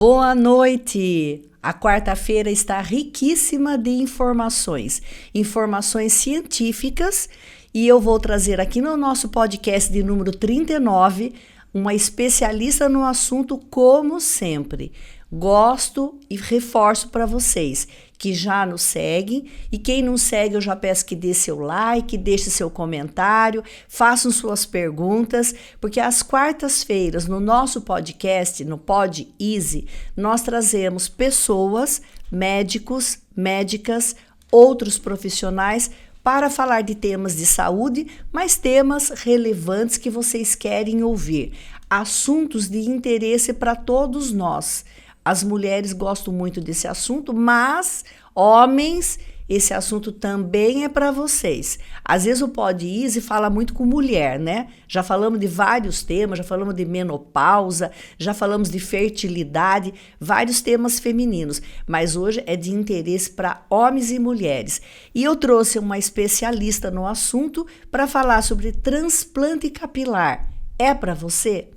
Boa noite! A quarta-feira está riquíssima de informações científicas, e eu vou trazer aqui no nosso podcast de número 39 uma especialista no assunto, como sempre. Gosto e reforço para vocês que já nos seguem, e quem não segue eu já peço que dê seu like, deixe seu comentário, façam suas perguntas, porque às quartas-feiras no nosso podcast, no Pod Easy, nós trazemos pessoas, médicos, médicas, outros profissionais para falar de temas de saúde, mas temas relevantes que vocês querem ouvir, assuntos de interesse para todos nós. As mulheres gostam muito desse assunto, mas homens, esse assunto também é para vocês. Às vezes o Pod Easy fala muito com mulher, né? Já falamos de vários temas, já falamos de menopausa, já falamos de fertilidade, vários temas femininos. Mas hoje é de interesse para homens e mulheres. E eu trouxe uma especialista no assunto para falar sobre transplante capilar. É para você?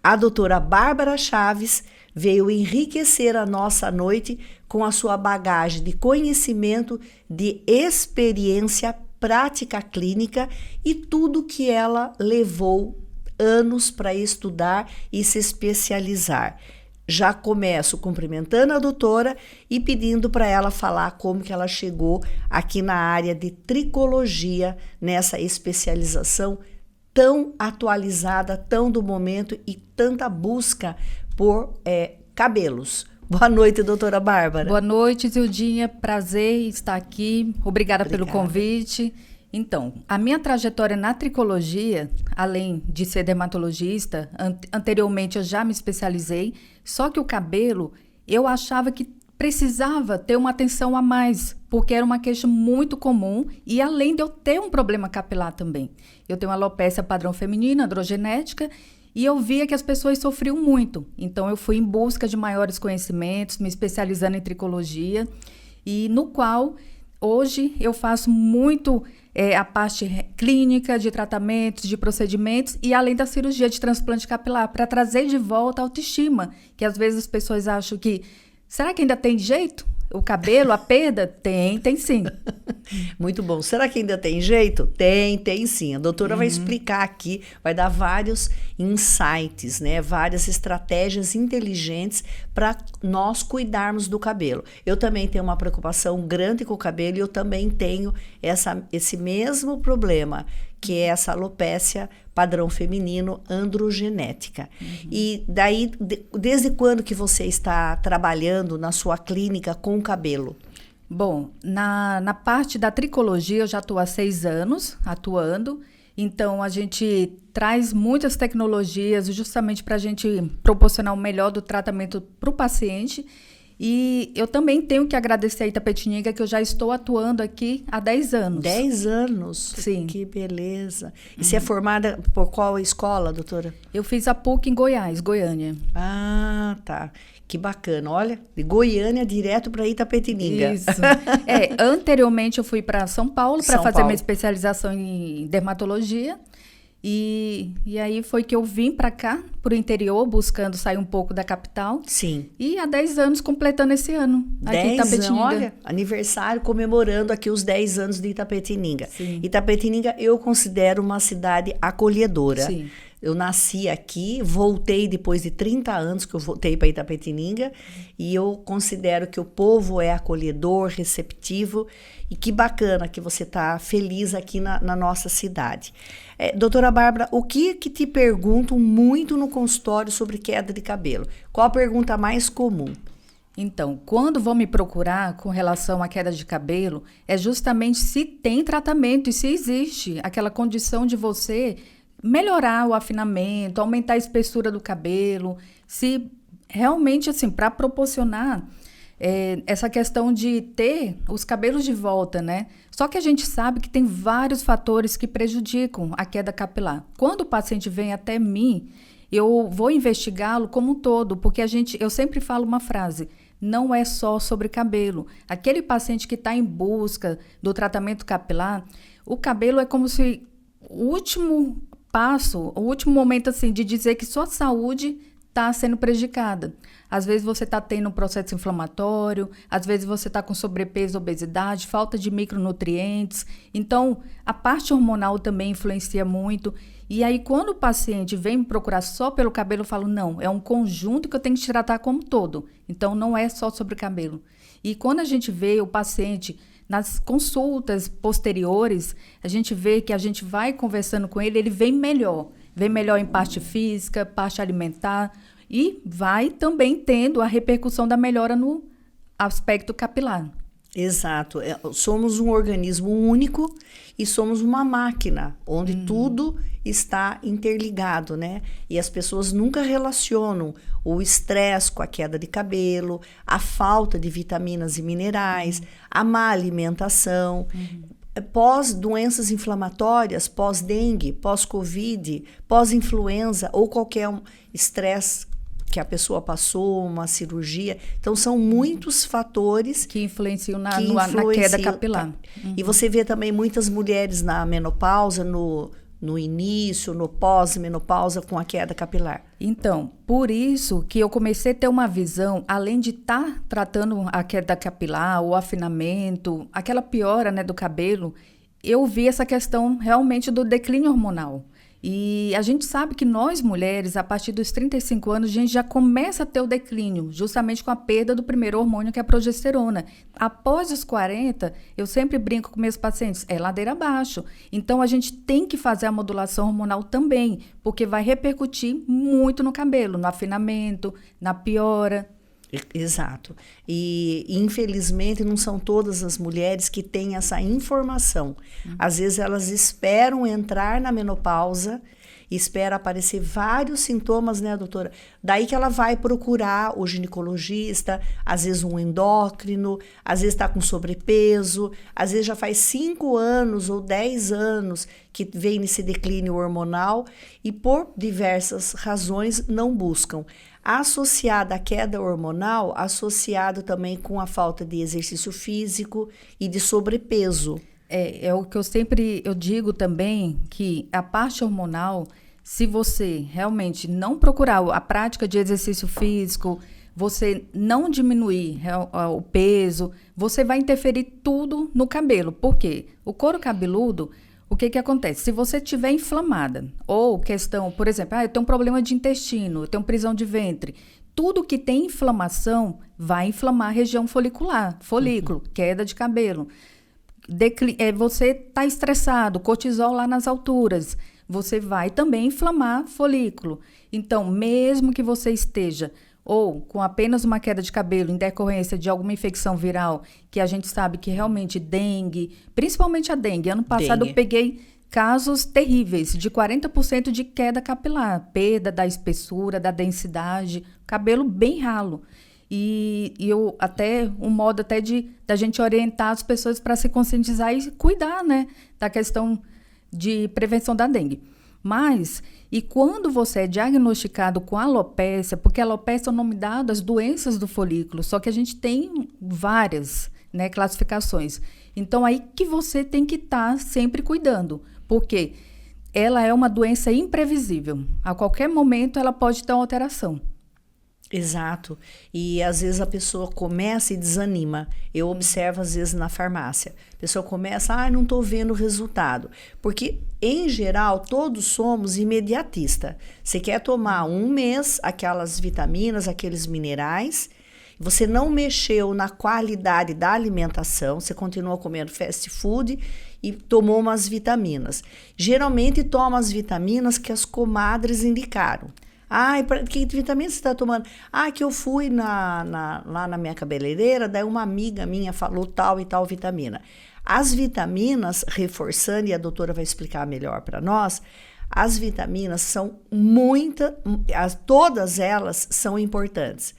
A doutora Bárbara Chaves veio enriquecer a nossa noite com a sua bagagem de conhecimento, de experiência, prática clínica e tudo que ela levou anos para estudar e se especializar. Já começo cumprimentando a doutora e pedindo para ela falar como que ela chegou aqui na área de tricologia, nessa especialização tão atualizada, tão do momento e tanta busca por cabelos. Boa noite, doutora Bárbara. Boa noite, Zildinha. Prazer em estar aqui. Obrigada pelo convite. Então, a minha trajetória na tricologia, além de ser dermatologista, anteriormente eu já me especializei, só que o cabelo, eu achava que precisava ter uma atenção a mais, porque era uma queixa muito comum e além de eu ter um problema capilar também. Eu tenho alopécia padrão feminina, androgenética, e eu via que as pessoas sofriam muito. Então, eu fui em busca de maiores conhecimentos, me especializando em tricologia, e no qual, hoje, eu faço muito a parte clínica, de tratamentos, de procedimentos, e além da cirurgia de transplante capilar, para trazer de volta a autoestima, que às vezes as pessoas acham que, será que ainda tem jeito? O cabelo, a perda? Tem sim. Muito bom. Será que ainda tem jeito? Tem sim. A doutora vai explicar aqui, vai dar vários insights, né? Várias estratégias inteligentes para nós cuidarmos do cabelo. Eu também tenho uma preocupação grande com o cabelo e eu também tenho esse mesmo problema, que é essa alopécia padrão feminino androgenética. E daí, desde quando que você está trabalhando na sua clínica com o cabelo? Bom, na parte da tricologia eu já estou há 6 anos atuando, então a gente traz muitas tecnologias justamente para a gente proporcionar o melhor do tratamento para o paciente. E eu também tenho que agradecer a Itapetininga, que eu já estou atuando aqui há 10 anos. 10 anos? Sim. Que beleza. E você é formada por qual escola, doutora? Eu fiz a PUC em Goiás, Goiânia. Ah, tá. Que bacana. Olha, de Goiânia direto para Itapetininga. Isso. Anteriormente eu fui para São Paulo para fazer minha especialização em dermatologia. E aí foi que eu vim para cá, para o interior, buscando sair um pouco da capital. Sim. E há 10 anos, completando esse ano, aqui em Itapetininga. Olha, aniversário, comemorando aqui os 10 anos de Itapetininga. Sim. Itapetininga eu considero uma cidade acolhedora. Sim. Eu nasci aqui, voltei depois de 30 anos que eu voltei para Itapetininga, e eu considero que o povo é acolhedor, receptivo, e que bacana que você está feliz aqui na nossa cidade. Doutora Bárbara, o que te perguntam muito no consultório sobre queda de cabelo? Qual a pergunta mais comum? Então, quando vão me procurar com relação à queda de cabelo, é justamente se tem tratamento e se existe aquela condição de você melhorar o afinamento, aumentar a espessura do cabelo, se realmente, assim, para proporcionar essa questão de ter os cabelos de volta, né? Só que a gente sabe que tem vários fatores que prejudicam a queda capilar. Quando o paciente vem até mim, eu vou investigá-lo como um todo, porque eu sempre falo uma frase: não é só sobre cabelo. Aquele paciente que está em busca do tratamento capilar, o cabelo é como se o último passo, o último momento assim de dizer que sua saúde está sendo prejudicada. Às vezes você está tendo um processo inflamatório, às vezes você está com sobrepeso, obesidade, falta de micronutrientes. Então, a parte hormonal também influencia muito. E aí, quando o paciente vem me procurar só pelo cabelo, eu falo, não, é um conjunto que eu tenho que te tratar como todo. Então, não é só sobre o cabelo. E quando a gente vê o paciente nas consultas posteriores, a gente vê que a gente vai conversando com ele, ele vem melhor. Vem melhor em parte física, parte alimentar, e vai também tendo a repercussão da melhora no aspecto capilar. Exato. Somos um organismo único e somos uma máquina, onde tudo está interligado, né? E as pessoas nunca relacionam o estresse com a queda de cabelo, a falta de vitaminas e minerais, a má alimentação, pós-doenças inflamatórias, pós-dengue, pós-covid, pós-influenza ou qualquer estresse que a pessoa passou, uma cirurgia. Então, são muitos fatores que influenciam na queda capilar. E você vê também muitas mulheres na menopausa, no início, no pós-menopausa, com a queda capilar. Então, por isso que eu comecei a ter uma visão, além de estar tratando a queda capilar, o afinamento, aquela piora, né, do cabelo, eu vi essa questão realmente do declínio hormonal. E a gente sabe que nós, mulheres, a partir dos 35 anos, a gente já começa a ter o declínio, justamente com a perda do primeiro hormônio, que é a progesterona. Após os 40, eu sempre brinco com meus pacientes, é ladeira abaixo. Então, a gente tem que fazer a modulação hormonal também, porque vai repercutir muito no cabelo, no afinamento, na piora. Exato. E, infelizmente, não são todas as mulheres que têm essa informação. Às vezes, elas esperam entrar na menopausa, espera aparecer vários sintomas, né, doutora? Daí que ela vai procurar o ginecologista, às vezes um endócrino, às vezes está com sobrepeso, às vezes já faz 5 anos ou 10 anos que vem nesse declínio hormonal e, por diversas razões, não buscam. Associada à queda hormonal, associado também com a falta de exercício físico e de sobrepeso. É o que eu digo também, que a parte hormonal, se você realmente não procurar a prática de exercício físico, você não diminuir o peso, você vai interferir tudo no cabelo. Por quê? O couro cabeludo, o que acontece? Se você estiver inflamada, ou questão, por exemplo, eu tenho um problema de intestino, eu tenho prisão de ventre, tudo que tem inflamação vai inflamar a região folicular, folículo, queda de cabelo. Você está estressado, cortisol lá nas alturas, você vai também inflamar folículo. Então, mesmo que você esteja ou com apenas uma queda de cabelo em decorrência de alguma infecção viral, que a gente sabe que realmente dengue, principalmente a dengue. Ano passado eu peguei casos terríveis, de 40% de queda capilar, perda da espessura, da densidade, cabelo bem ralo. E eu até, um modo até da gente orientar as pessoas para se conscientizar e cuidar, né, da questão de prevenção da dengue. Mas, e quando você é diagnosticado com alopécia, porque alopécia é o nome dado às doenças do folículo, só que a gente tem várias, né, classificações. Então, aí que você tem que estar sempre cuidando, porque ela é uma doença imprevisível. A qualquer momento, ela pode ter uma alteração. Exato. E às vezes a pessoa começa e desanima. Eu observo às vezes na farmácia. A pessoa começa, não estou vendo o resultado. Porque, em geral, todos somos imediatistas. Você quer tomar um mês aquelas vitaminas, aqueles minerais, você não mexeu na qualidade da alimentação, você continua comendo fast food e tomou umas vitaminas. Geralmente toma as vitaminas que as comadres indicaram. Que vitamina você está tomando? Que eu fui lá na minha cabeleireira, daí uma amiga minha falou tal e tal vitamina. As vitaminas, reforçando, e a doutora vai explicar melhor para nós, as vitaminas são todas elas são importantes.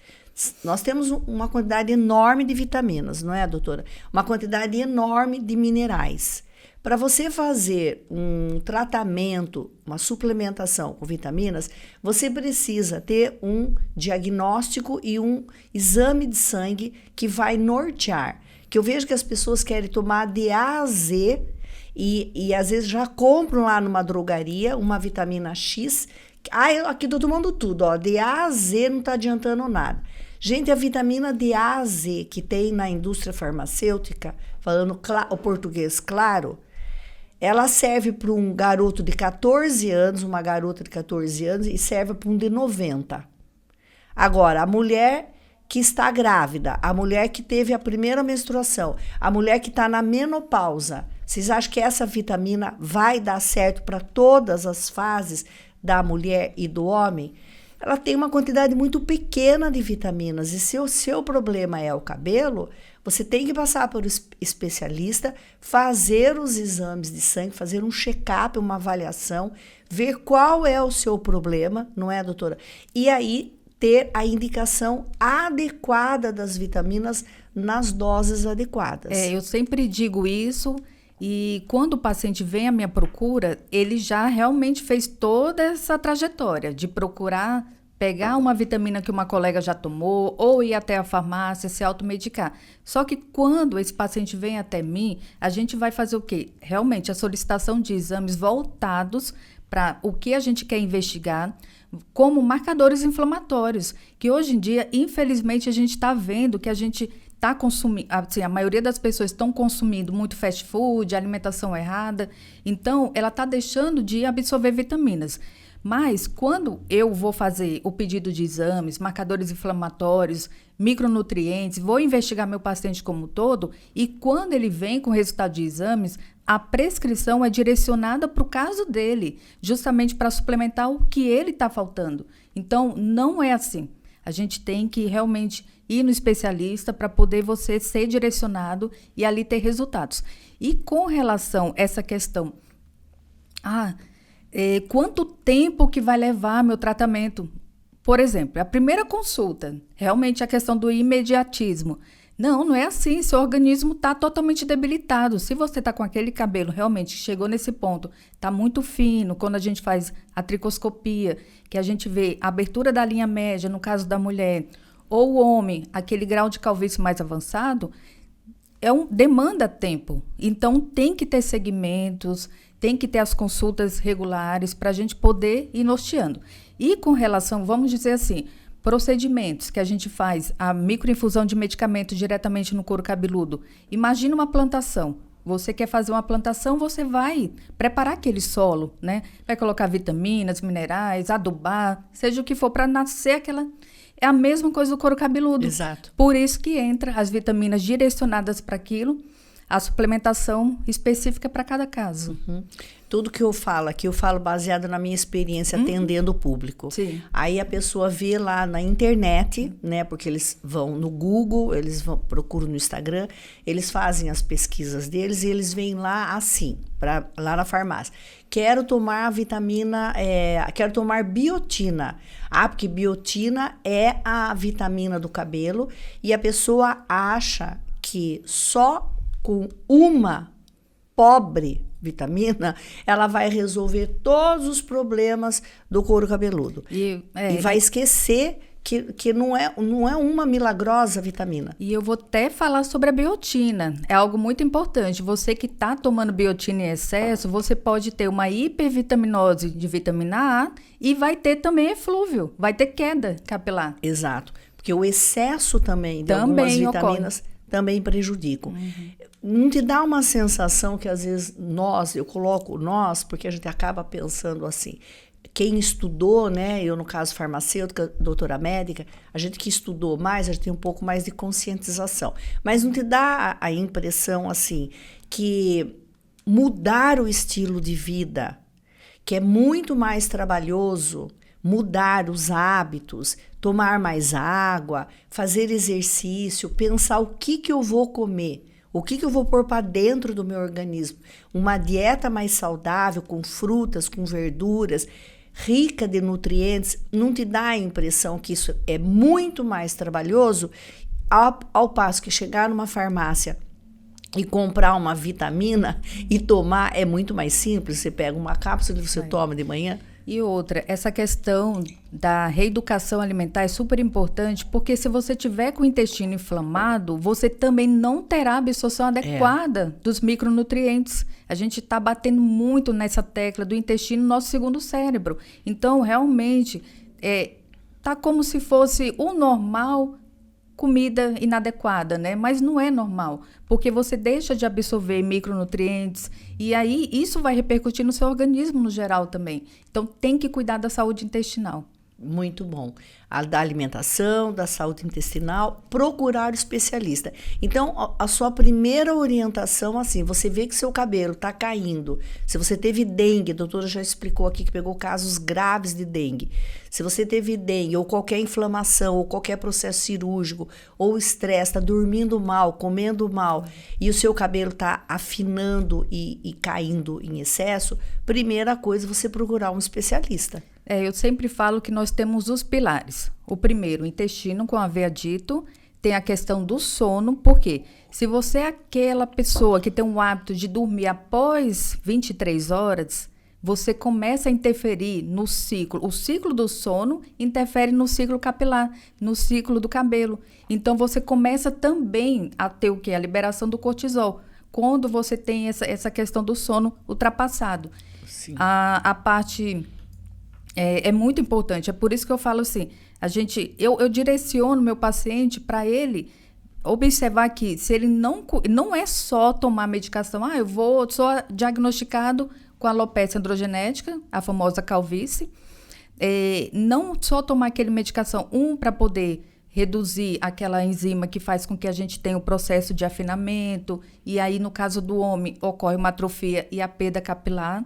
Nós temos uma quantidade enorme de vitaminas, não é, doutora? Uma quantidade enorme de minerais. Para você fazer um tratamento, uma suplementação com vitaminas, você precisa ter um diagnóstico e um exame de sangue que vai nortear. Que eu vejo que as pessoas querem tomar de A a Z e às vezes já compram lá numa drogaria uma vitamina X Aqui tô tomando tudo, ó, de A a Z não tá adiantando nada. Gente, a vitamina de A a Z que tem na indústria farmacêutica, falando o português claro, ela serve para um garoto de 14 anos, uma garota de 14 anos, e serve para um de 90. Agora, a mulher que está grávida, a mulher que teve a primeira menstruação, a mulher que está na menopausa, vocês acham que essa vitamina vai dar certo para todas as fases da mulher e do homem? Ela tem uma quantidade muito pequena de vitaminas. E se o seu problema é o cabelo, você tem que passar por um especialista, fazer os exames de sangue, fazer um check-up, uma avaliação, ver qual é o seu problema, não é, doutora? E aí ter a indicação adequada das vitaminas nas doses adequadas. Eu sempre digo isso. E quando o paciente vem à minha procura, ele já realmente fez toda essa trajetória de procurar pegar uma vitamina que uma colega já tomou ou ir até a farmácia, se automedicar. Só que quando esse paciente vem até mim, a gente vai fazer o quê? Realmente a solicitação de exames voltados para o que a gente quer investigar, como marcadores inflamatórios, que hoje em dia, infelizmente, a gente está vendo que a gente está consumindo, assim, a maioria das pessoas estão consumindo muito fast food, alimentação errada, então ela está deixando de absorver vitaminas. Mas quando eu vou fazer o pedido de exames, marcadores inflamatórios, micronutrientes, vou investigar meu paciente como um todo, e quando ele vem com o resultado de exames, a prescrição é direcionada para o caso dele, justamente para suplementar o que ele está faltando. Então, não é assim. A gente tem que realmente ir no especialista para poder você ser direcionado e ali ter resultados. E com relação a essa questão, quanto tempo que vai levar meu tratamento? Por exemplo, a primeira consulta, realmente a questão do imediatismo. Não é assim, seu organismo está totalmente debilitado. Se você está com aquele cabelo realmente chegou nesse ponto, está muito fino, quando a gente faz a tricoscopia, que a gente vê a abertura da linha média, no caso da mulher, ou o homem, aquele grau de calvície mais avançado, demanda tempo. Então, tem que ter segmentos, tem que ter as consultas regulares para a gente poder ir norteando. E com relação, vamos dizer assim, procedimentos que a gente faz, a microinfusão de medicamento diretamente no couro cabeludo. Imagina uma plantação. Você quer fazer uma plantação, você vai preparar aquele solo, né? Vai colocar vitaminas, minerais, adubar, seja o que for para nascer aquela... É a mesma coisa do couro cabeludo. Exato. Por isso que entra as vitaminas direcionadas para aquilo, a suplementação específica para cada caso. Uhum. Tudo que eu falo aqui, eu falo baseado na minha experiência atendendo o público. Sim. Aí a pessoa vê lá na internet, né? Porque eles vão no Google, procuram no Instagram, eles fazem as pesquisas deles e eles vêm lá assim, lá na farmácia. Quero tomar quero tomar biotina. Porque biotina é a vitamina do cabelo e a pessoa acha que só com uma pobre vitamina, ela vai resolver todos os problemas do couro cabeludo. E vai esquecer que não é uma milagrosa vitamina. E eu vou até falar sobre a biotina. É algo muito importante. Você que está tomando biotina em excesso, você pode ter uma hipervitaminose de vitamina A e vai ter também eflúvio, vai ter queda capilar. Exato. Porque o excesso também de algumas vitaminas também prejudicam. Não te dá uma sensação que às vezes eu coloco nós, porque a gente acaba pensando assim, quem estudou, né, eu no caso farmacêutica, doutora médica, a gente que estudou mais, a gente tem um pouco mais de conscientização. Mas não te dá a impressão assim, que mudar o estilo de vida, que é muito mais trabalhoso, mudar os hábitos, tomar mais água, fazer exercício, pensar o que eu vou comer, o que eu vou pôr para dentro do meu organismo. Uma dieta mais saudável, com frutas, com verduras, rica de nutrientes, não te dá a impressão que isso é muito mais trabalhoso, ao passo que chegar numa farmácia e comprar uma vitamina e tomar é muito mais simples. Você pega uma cápsula e você toma de manhã. E outra, essa questão da reeducação alimentar é super importante, porque se você tiver com o intestino inflamado, você também não terá a absorção adequada dos micronutrientes. A gente está batendo muito nessa tecla do intestino, nosso segundo cérebro. Então, realmente, tá como se fosse o normal, comida inadequada, né? Mas não é normal, porque você deixa de absorver micronutrientes e aí isso vai repercutir no seu organismo no geral também. Então tem que cuidar da saúde intestinal. Muito bom. Da alimentação, da saúde intestinal, procurar o especialista. Então, a sua primeira orientação, assim, você vê que seu cabelo está caindo. Se você teve dengue, a doutora já explicou aqui que pegou casos graves de dengue. Se você teve dengue ou qualquer inflamação ou qualquer processo cirúrgico ou estresse, está dormindo mal, comendo mal e o seu cabelo está afinando e caindo em excesso, primeira coisa, você procurar um especialista. Eu sempre falo que nós temos os pilares. O primeiro, o intestino, como havia dito, tem a questão do sono, porque se você é aquela pessoa que tem um hábito de dormir após 23 horas, você começa a interferir no ciclo. O ciclo do sono interfere no ciclo capilar, no ciclo do cabelo. Então, você começa também a ter o quê? A liberação do cortisol, quando você tem essa questão do sono ultrapassado. Sim. A parte... É muito importante, é por isso que eu falo assim, eu direciono meu paciente para ele observar que se ele não é só tomar medicação, sou diagnosticado com alopecia androgenética, a famosa calvície, não só tomar aquela medicação, para poder reduzir aquela enzima que faz com que a gente tenha o processo de afinamento, e aí no caso do homem ocorre uma atrofia e a perda capilar,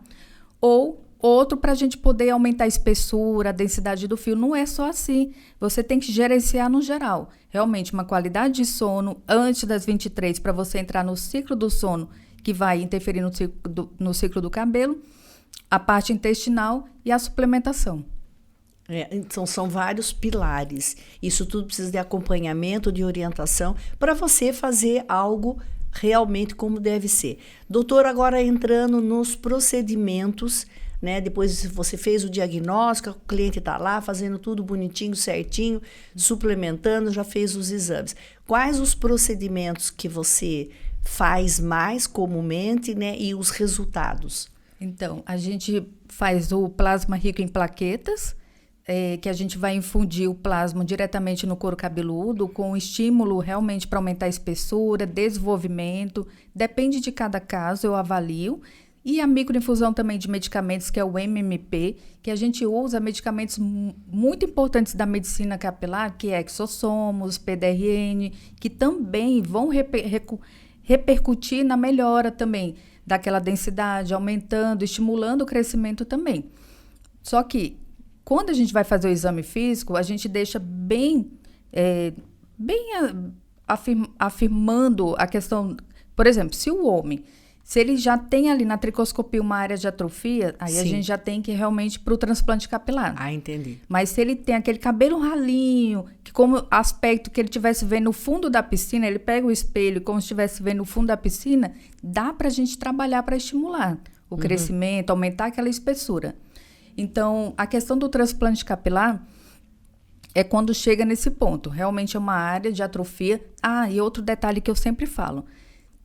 ou outro para a gente poder aumentar a espessura, a densidade do fio. Não é só assim. Você tem que gerenciar no geral. Realmente, uma qualidade de sono antes das 23 para você entrar no ciclo do sono, que vai interferir no ciclo do cabelo, a parte intestinal e a suplementação. Então, são vários pilares. Isso tudo precisa de acompanhamento, de orientação, para você fazer algo realmente como deve ser. Doutor, agora entrando nos procedimentos, né? Depois você fez o diagnóstico, o cliente está lá fazendo tudo bonitinho, certinho, suplementando, já fez os exames. Quais os procedimentos que você faz mais comumente, né? E os resultados? Então, a gente faz o plasma rico em plaquetas, que a gente vai infundir o plasma diretamente no couro cabeludo, com estímulo realmente para aumentar a espessura, desenvolvimento, depende de cada caso, eu avalio. E a microinfusão também de medicamentos, que é o MMP, que a gente usa medicamentos muito importantes da medicina capilar, que é exossomos, PDRN, que também vão repercutir na melhora também daquela densidade, aumentando, estimulando o crescimento também. Só que, quando a gente vai fazer o exame físico, a gente deixa bem afirmando a questão... Por exemplo, se ele já tem ali na tricoscopia uma área de atrofia, aí Sim. A gente já tem que ir realmente para o transplante capilar. Entendi. Mas se ele tem aquele cabelo ralinho, que como aspecto que ele estivesse vendo no fundo da piscina, ele pega o espelho como se estivesse vendo no fundo da piscina, dá para a gente trabalhar para estimular o crescimento, aumentar aquela espessura. Então, a questão do transplante capilar é quando chega nesse ponto. Realmente é uma área de atrofia. E outro detalhe que eu sempre falo.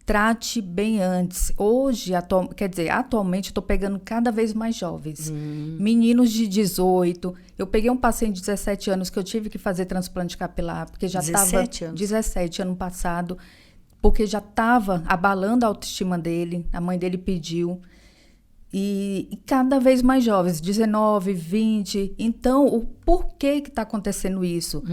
Trate bem antes. Hoje, atualmente, estou pegando cada vez mais jovens. Meninos de 18. Eu peguei um paciente de 17 anos que eu tive que fazer transplante capilar, porque já estava... 17 ano passado, porque já estava abalando a autoestima dele. A mãe dele pediu. E cada vez mais jovens, 19, 20. Então, o porquê que está acontecendo isso?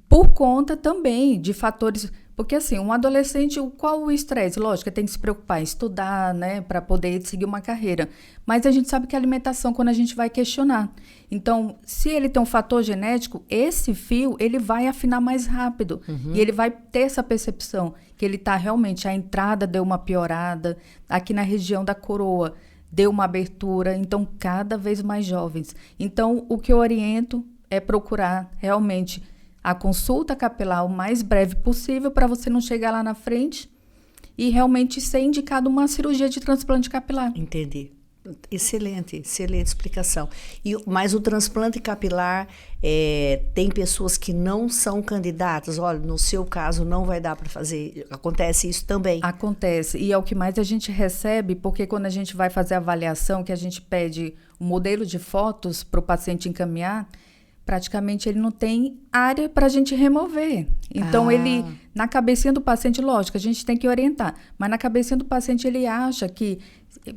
Por conta também de fatores... Porque, assim, um adolescente, qual o estresse? Lógico, tem que se preocupar em estudar, né, para poder seguir uma carreira. Mas a gente sabe que a alimentação, quando a gente vai questionar. Então, se ele tem um fator genético, esse fio, ele vai afinar mais rápido. E ele vai ter essa percepção que ele está realmente, a entrada deu uma piorada, aqui na região da coroa deu uma abertura, então, cada vez mais jovens. Então, o que eu oriento é procurar realmente a consulta capilar o mais breve possível para você não chegar lá na frente e realmente ser indicado uma cirurgia de transplante capilar. Entendi. Excelente explicação. Mas o transplante capilar, tem pessoas que não são candidatas? Olha, no seu caso não vai dar para fazer. Acontece isso também? Acontece. E é o que mais a gente recebe, porque quando a gente vai fazer a avaliação, que a gente pede o modelo de fotos para o paciente encaminhar, praticamente ele não tem área para a gente remover. Então, ele, na cabecinha do paciente, lógico, a gente tem que orientar, mas na cabecinha do paciente ele acha que,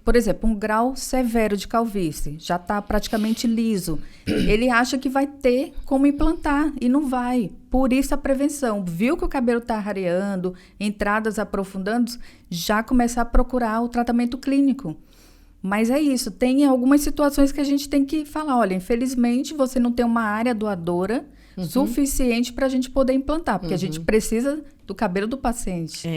por exemplo, um grau severo de calvície, já está praticamente liso. Ele acha que vai ter como implantar e não vai. Por isso a prevenção. Viu que o cabelo está rareando, entradas aprofundando, já começar a procurar o tratamento clínico. Mas é isso, tem algumas situações que a gente tem que falar, olha, infelizmente você não tem uma área doadora suficiente para a gente poder implantar, porque a gente precisa do cabelo do paciente.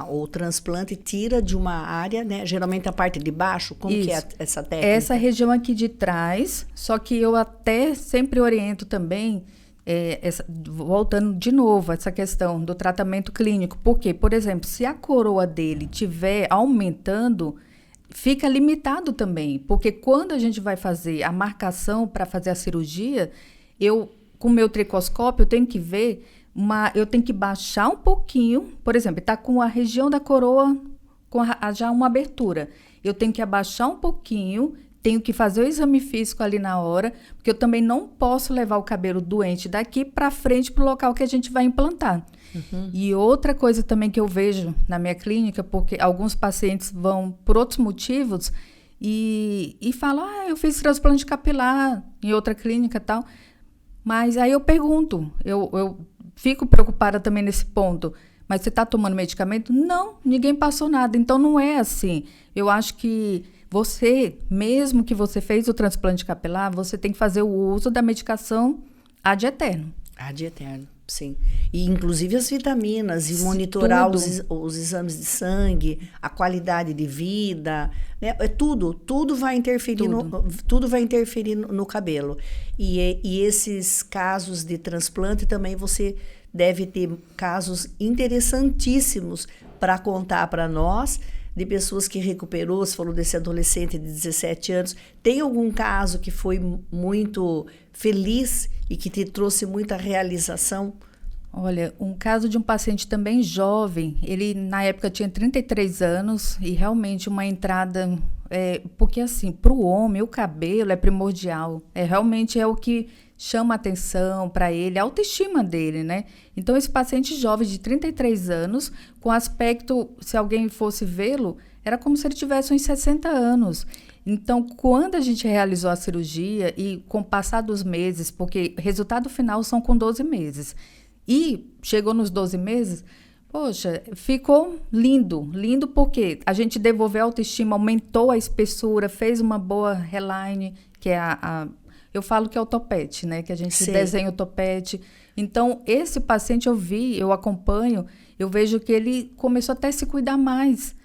O transplante tira de uma área, né? Geralmente a parte de baixo, como que é essa técnica? Essa região aqui de trás, só que eu até sempre oriento também, voltando de novo essa questão do tratamento clínico, porque, por exemplo, se a coroa dele estiver aumentando, fica limitado também, porque quando a gente vai fazer a marcação para fazer a cirurgia, com o meu tricoscópio, eu tenho que ver, eu tenho que baixar um pouquinho, por exemplo, está com a região da coroa com já uma abertura, eu tenho que abaixar um pouquinho, tenho que fazer o exame físico ali na hora, porque eu também não posso levar o cabelo doente daqui para frente para o local que a gente vai implantar. E outra coisa também que eu vejo na minha clínica, porque alguns pacientes vão por outros motivos e falam, eu fiz transplante capilar em outra clínica e tal. Mas aí eu pergunto, eu fico preocupada também nesse ponto, mas você está tomando medicamento? Não, ninguém passou nada, então não é assim. Eu acho que você, mesmo que você fez o transplante capilar, você tem que fazer o uso da medicação ad eterno. Ad eterno. Sim, e inclusive as vitaminas e monitorar os exames de sangue, a qualidade de vida, né? Tudo vai interferir tudo vai interferir no cabelo. E esses casos de transplante também você deve ter casos interessantíssimos para contar para nós, de pessoas que recuperou. Você falou desse adolescente de 17 anos. Tem algum caso que foi muito feliz e que te trouxe muita realização? Olha, um caso de um paciente também jovem, ele na época tinha 33 anos e realmente uma entrada, porque assim, para o homem o cabelo é primordial, realmente é o que chama a atenção para ele, a autoestima dele, né? Então esse paciente jovem de 33 anos, com aspecto, se alguém fosse vê-lo, era como se ele tivesse uns 60 anos. Então, quando a gente realizou a cirurgia e com o passar dos meses, porque o resultado final são com 12 meses, e chegou nos 12 meses, poxa, ficou lindo porque a gente devolveu a autoestima, aumentou a espessura, fez uma boa hairline, que é eu falo que é o topete, né? Que a gente desenha o topete. Então, esse paciente eu acompanho, eu vejo que ele começou até a se cuidar mais.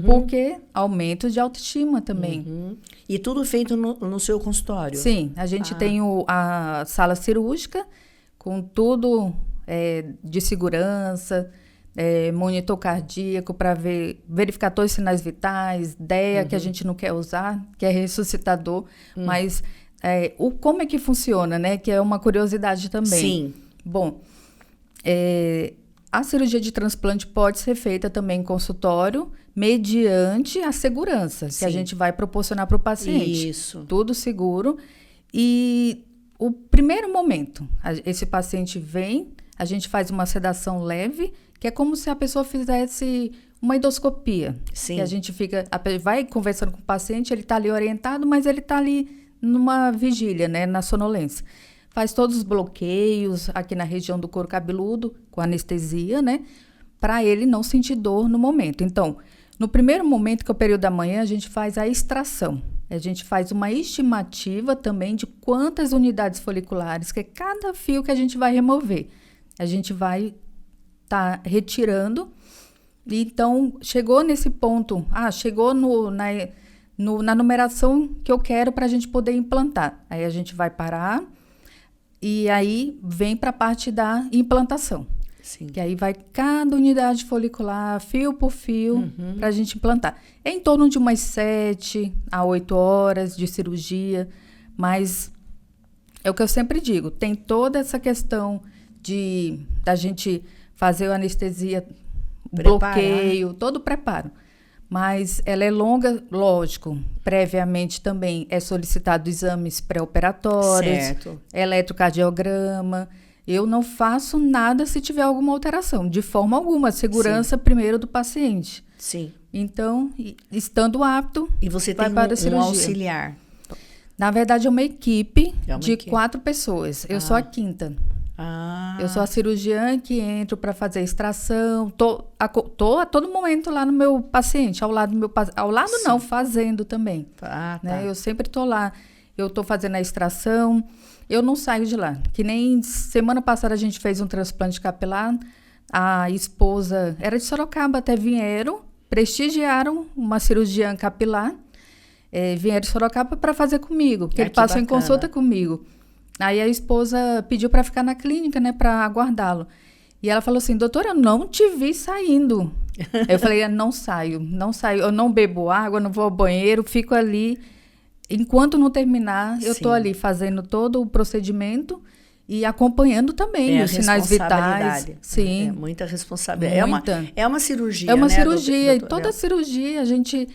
Porque aumento de autoestima também. E tudo feito no seu consultório? Sim, a gente tem a sala cirúrgica com tudo de segurança, monitor cardíaco para verificar todos os sinais vitais, DEA que a gente não quer usar, que é ressuscitador, mas como é que funciona, né? Que é uma curiosidade também. Sim. Bom, a cirurgia de transplante pode ser feita também em consultório, mediante a segurança que a gente vai proporcionar para o paciente. Isso. Tudo seguro. E o primeiro momento, esse paciente vem, a gente faz uma sedação leve, que é como se a pessoa fizesse uma endoscopia. Sim. Que a gente vai conversando com o paciente, ele está ali orientado, mas ele está ali numa vigília, né, na sonolência. Faz todos os bloqueios aqui na região do couro cabeludo, com anestesia, né? Para ele não sentir dor no momento. Então, no primeiro momento, que é o período da manhã, a gente faz a extração. A gente faz uma estimativa também de quantas unidades foliculares, que é cada fio que a gente vai remover. A gente vai estar retirando. Então, chegou nesse ponto, chegou na numeração que eu quero para a gente poder implantar. Aí a gente vai parar. E aí vem para a parte da implantação. Sim. Que aí vai cada unidade folicular, fio por fio, para a gente implantar. É em torno de umas 7 a 8 horas de cirurgia, mas é o que eu sempre digo, tem toda essa questão da gente fazer a anestesia, bloqueio, todo o preparo. Mas ela é longa, lógico, previamente também é solicitado exames pré-operatórios, eletrocardiograma. Eu não faço nada se tiver alguma alteração, de forma alguma. Segurança primeiro do paciente. Sim. Então, estando apto, e você vai tem para a cirurgia. Um auxiliar? Na verdade, é uma equipe de 4 pessoas. Eu sou a quinta. Eu sou a cirurgiã que entro para fazer a extração. Tô a todo momento lá no meu paciente, ao lado do meu paciente. Ao lado não, fazendo também. Né? Eu sempre tô lá. Eu tô fazendo a extração. Eu não saio de lá. Que nem semana passada a gente fez um transplante capilar. A esposa era de Sorocaba, até vieram, prestigiaram uma cirurgiã capilar. Vieram de Sorocaba para fazer comigo, porque ele passou em consulta comigo. Aí a esposa pediu para ficar na clínica, né, para aguardá-lo. E ela falou assim, doutora, eu não te vi saindo. Eu falei, não saio. Eu não bebo água, não vou ao banheiro, fico ali. Enquanto não terminar, eu estou ali fazendo todo o procedimento e acompanhando também os sinais vitais. Sim. Muita responsabilidade. É uma cirurgia, É uma né, cirurgia, e toda cirurgia a gente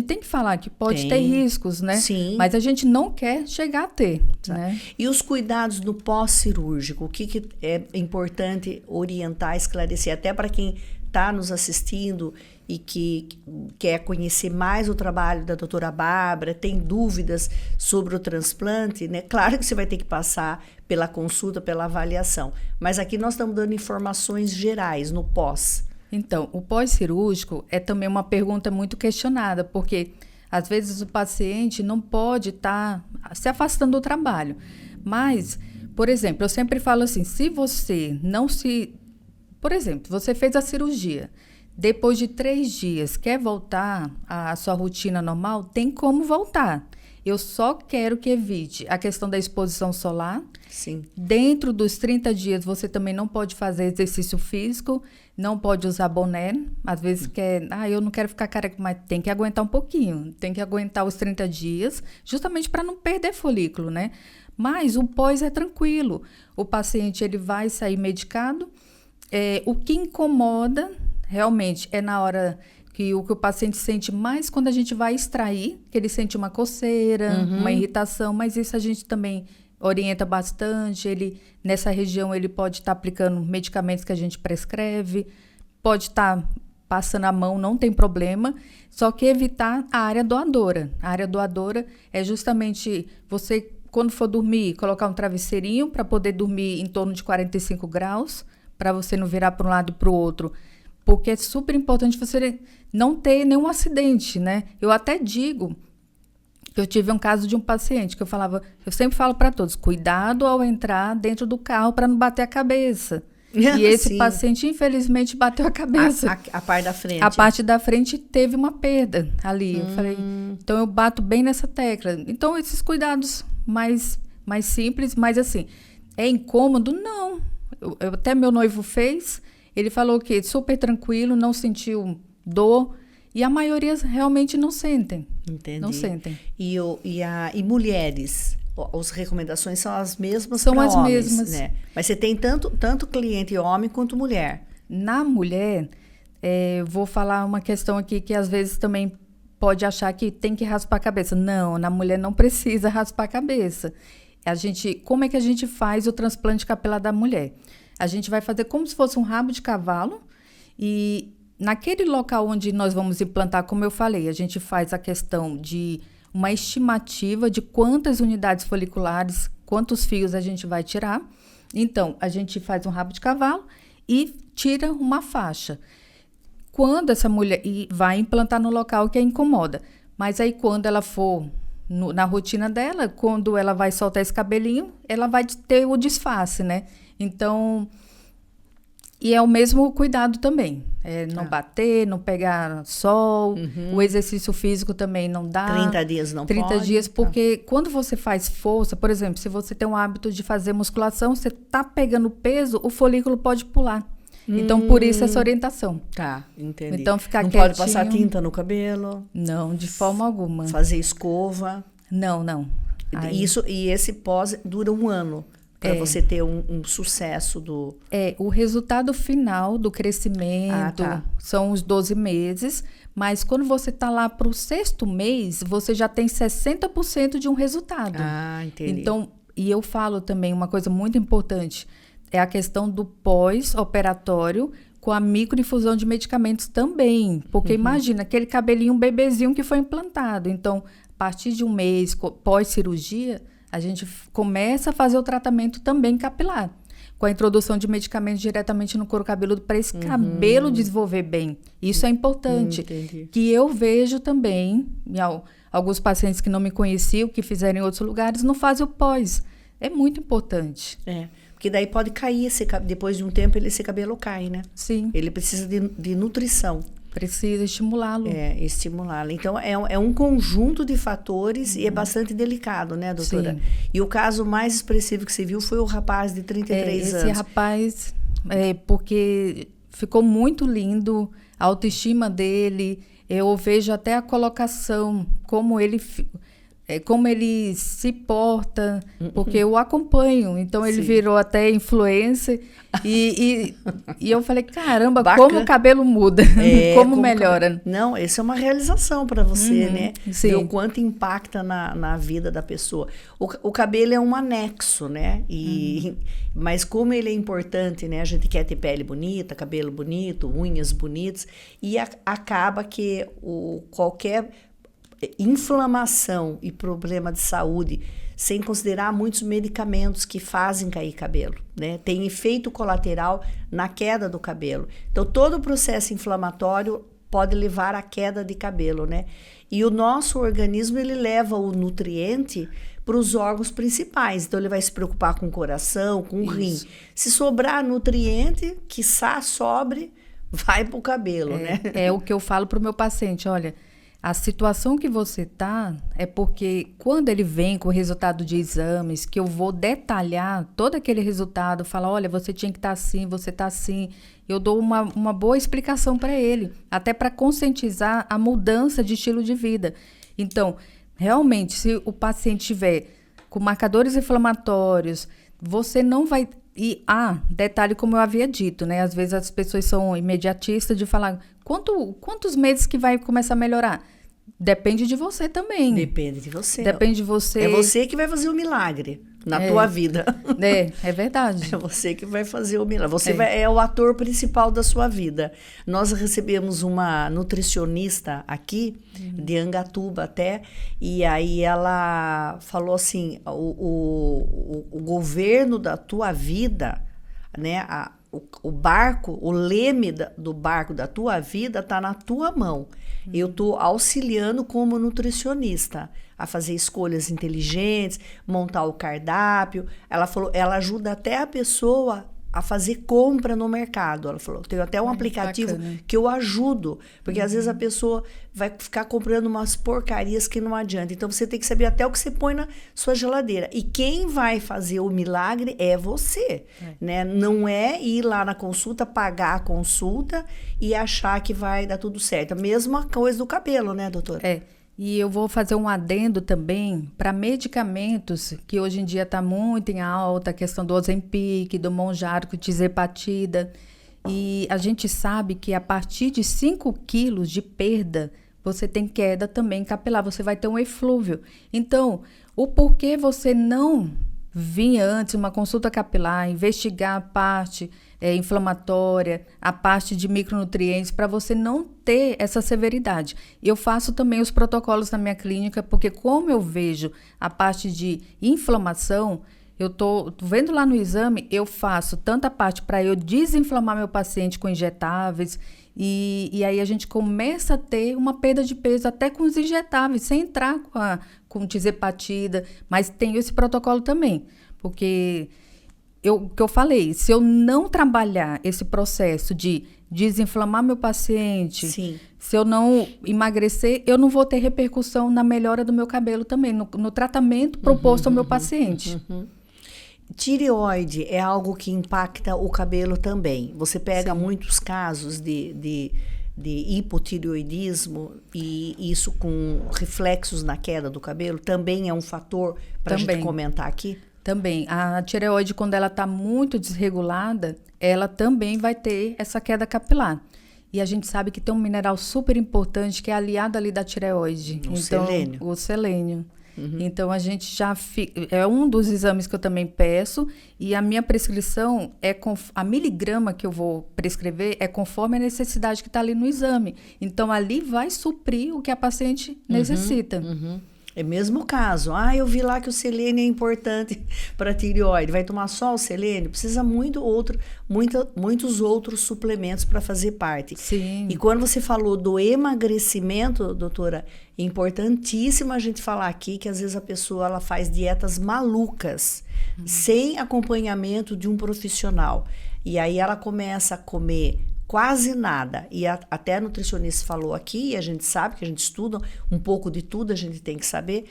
tem que falar que pode ter riscos, né? Sim. Mas a gente não quer chegar a ter, né? E os cuidados do pós-cirúrgico, o que é importante orientar, esclarecer, até para quem está nos assistindo e que quer conhecer mais o trabalho da doutora Bárbara, tem dúvidas sobre o transplante, né? Claro que você vai ter que passar pela consulta, pela avaliação, mas aqui nós estamos dando informações gerais no pós. Então, o pós-cirúrgico é também uma pergunta muito questionada, porque às vezes o paciente não pode estar se afastando do trabalho. Mas, por exemplo, eu sempre falo assim, se você não se... Por exemplo, você fez a cirurgia, depois de 3 dias quer voltar à sua rotina normal, tem como voltar. Eu só quero que evite a questão da exposição solar. Sim. Dentro dos 30 dias, você também não pode fazer exercício físico, não pode usar boné. Às vezes eu não quero ficar careca, mas tem que aguentar um pouquinho. Tem que aguentar os 30 dias, justamente para não perder folículo, né? Mas o pós é tranquilo. O paciente ele vai sair medicado. O que incomoda, realmente, é na hora... que o paciente sente mais quando a gente vai extrair, que ele sente uma coceira, uma irritação, mas isso a gente também orienta bastante. Nessa região, ele pode estar aplicando medicamentos que a gente prescreve, pode estar passando a mão, não tem problema, só que evitar a área doadora. A área doadora é justamente você, quando for dormir, colocar um travesseirinho para poder dormir em torno de 45 graus, para você não virar para um lado e para o outro, porque é super importante você não ter nenhum acidente, né? Eu até digo que eu tive um caso de um paciente que eu sempre falo para todos, cuidado ao entrar dentro do carro para não bater a cabeça. E esse paciente, infelizmente, bateu a cabeça. A parte da frente. A parte da frente teve uma perda ali. Eu falei, então eu bato bem nessa tecla. Então, esses cuidados mais simples, mas assim, é incômodo? Não. Até meu noivo fez... Ele falou que super tranquilo, não sentiu dor, e a maioria realmente não sentem. Entendi. Não sentem. E mulheres? As recomendações são as mesmas para homens? São as mesmas. Né? Mas você tem tanto cliente homem quanto mulher. Na mulher, vou falar uma questão aqui que às vezes também pode achar que tem que raspar a cabeça. Não, na mulher não precisa raspar a cabeça. Como é que a gente faz o transplante capilar da mulher? A gente vai fazer como se fosse um rabo de cavalo e naquele local onde nós vamos implantar, como eu falei, a gente faz a questão de uma estimativa de quantas unidades foliculares, quantos fios a gente vai tirar. Então, a gente faz um rabo de cavalo e tira uma faixa. Quando essa mulher vai implantar no local que a incomoda, mas aí quando ela for na rotina dela, quando ela vai soltar esse cabelinho, ela vai ter o disfarce, né? Então, e é o mesmo cuidado também. Não bater, não pegar sol, o exercício físico também não dá. 30 dias não 30 pode. dias, porque quando você faz força, por exemplo, se você tem o hábito de fazer musculação, você tá pegando peso, o folículo pode pular. Então, por isso essa orientação. Tá, entendi. Então, ficar não quietinho. pode passar tinta no cabelo? Não, de forma alguma. Fazer escova? Não. Aí, E esse pós dura 1 ano, para você ter um sucesso do... o resultado final do crescimento são os 12 meses, mas quando você está lá para o 6º mês, você já tem 60% de um resultado. Ah, entendi. Então, e eu falo também uma coisa muito importante, é a questão do pós-operatório com a microinfusão de medicamentos também. Porque imagina, aquele cabelinho, um bebezinho que foi implantado. Então, a partir de 1 mês pós-cirurgia, a gente começa a fazer o tratamento também capilar. Com a introdução de medicamentos diretamente no couro cabeludo para esse cabelo desenvolver bem. Isso é importante. Entendi. Que eu vejo também, alguns pacientes que não me conheciam, que fizeram em outros lugares, não fazem o pós. É muito importante. Porque daí pode cair, depois de um tempo esse cabelo cai, né? Sim. Ele precisa de nutrição. Precisa estimulá-lo. Estimulá-lo. Então, é um conjunto de fatores e é bastante delicado, né, doutora? Sim. E o caso mais expressivo que você viu foi o rapaz de 33 anos. Esse rapaz, porque ficou muito lindo, a autoestima dele, eu vejo até a colocação, como ele se porta, porque eu acompanho, então ele virou até influencer, e eu falei, caramba, como o cabelo muda, como melhora. Não, essa é uma realização para você, né? Sim. Ver o quanto impacta na vida da pessoa. O cabelo é um anexo, né? Mas como ele é importante, né? A gente quer ter pele bonita, cabelo bonito, unhas bonitas, e acaba que qualquer inflamação e problema de saúde, sem considerar muitos medicamentos que fazem cair cabelo, né? Tem efeito colateral na queda do cabelo. Então, todo o processo inflamatório pode levar à queda de cabelo, né? E o nosso organismo, ele leva o nutriente para os órgãos principais. Então, ele vai se preocupar com o coração, com o rim. Se sobrar nutriente, quiçá sobre, vai para o cabelo, né? É o que eu falo para o meu paciente, olha... A situação que você está é porque quando ele vem com o resultado de exames, que eu vou detalhar todo aquele resultado, falar, olha, você tinha que estar assim, você está assim, eu dou uma boa explicação para ele, até para conscientizar a mudança de estilo de vida. Então, realmente, se o paciente tiver com marcadores inflamatórios, você não vai... E, detalhe como eu havia dito, né? Às vezes as pessoas são imediatistas de falar, quantos meses que vai começar a melhorar? Depende de você também. Depende de você. Depende de você. É você que vai fazer o milagre na tua vida. É verdade. É você que vai fazer o milagre. Você é o ator principal da sua vida. Nós recebemos uma nutricionista aqui, de Angatuba até, e aí ela falou assim, o governo da tua vida, né, o barco, o leme do barco da tua vida está na tua mão. Eu estou auxiliando como nutricionista a fazer escolhas inteligentes, montar o cardápio. Ela falou, ela ajuda até a pessoa a fazer compra no mercado. Ela falou, tem até um aplicativo bacana. Que eu ajudo, porque às vezes a pessoa vai ficar comprando umas porcarias que não adianta. Então você tem que saber até o que você põe na sua geladeira. E quem vai fazer o milagre é você, né? Não é ir lá na consulta, pagar a consulta e achar que vai dar tudo certo. A mesma coisa do cabelo, né, doutora? E eu vou fazer um adendo também para medicamentos, que hoje em dia está muito em alta, a questão do Ozempic, do Mounjaro, Tizepatida. E a gente sabe que a partir de 5 quilos de perda, você tem queda também capilar, você vai ter um eflúvio. Então, o porquê você não vinha antes uma consulta capilar, investigar a parte inflamatória, a parte de micronutrientes, para você não ter essa severidade. Eu faço também os protocolos na minha clínica, porque como eu vejo a parte de inflamação, eu tô vendo lá no exame, eu faço tanta parte para eu desinflamar meu paciente com injetáveis, e aí a gente começa a ter uma perda de peso até com os injetáveis, sem entrar com tizepatida, mas tem esse protocolo também, porque o que eu falei, se eu não trabalhar esse processo de desinflamar meu paciente, Sim. se eu não emagrecer, eu não vou ter repercussão na melhora do meu cabelo também, no tratamento proposto ao meu paciente. Tireoide é algo que impacta o cabelo também. Você pega Sim. muitos casos de hipotireoidismo e isso com reflexos na queda do cabelo também é um fator para a gente comentar aqui? Também. A tireoide, quando ela está muito desregulada, ela também vai ter essa queda capilar. E a gente sabe que tem um mineral super importante que é aliado ali da tireoide. Selênio. O selênio. Então, a gente já... É um dos exames que eu também peço. E a minha prescrição, a miligrama que eu vou prescrever é conforme a necessidade que está ali no exame. Então, ali vai suprir o que a paciente necessita. É mesmo caso. Eu vi lá que o selênio é importante para a tireoide. Vai tomar só o selênio? Precisa muitos outros suplementos para fazer parte. Sim. E quando você falou do emagrecimento, doutora, é importantíssimo a gente falar aqui que às vezes a pessoa ela faz dietas malucas, sem acompanhamento de um profissional. E aí ela começa a comer quase nada. E até a nutricionista falou aqui, e a gente sabe que a gente estuda um pouco de tudo, a gente tem que saber.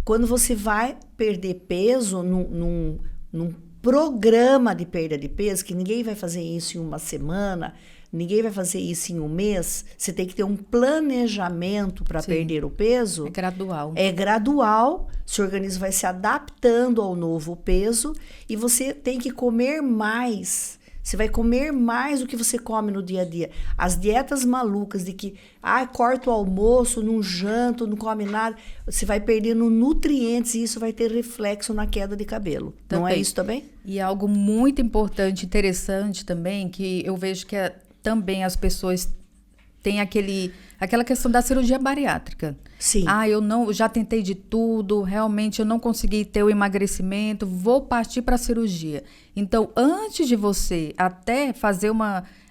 Quando você vai perder peso num programa de perda de peso, que ninguém vai fazer isso em uma semana, ninguém vai fazer isso em um mês, você tem que ter um planejamento para perder o peso. É gradual. É gradual, seu organismo vai se adaptando ao novo peso e você tem que comer mais. Você vai comer mais do que você come no dia a dia. As dietas malucas de que, corta o almoço, não janto, não come nada, você vai perdendo nutrientes e isso vai ter reflexo na queda de cabelo. Não é isso também? E algo muito importante, interessante também, que eu vejo que também as pessoas têm aquela questão da cirurgia bariátrica. Sim. Eu já tentei de tudo, realmente eu não consegui ter o emagrecimento, vou partir para a cirurgia. Então, antes de você até fazer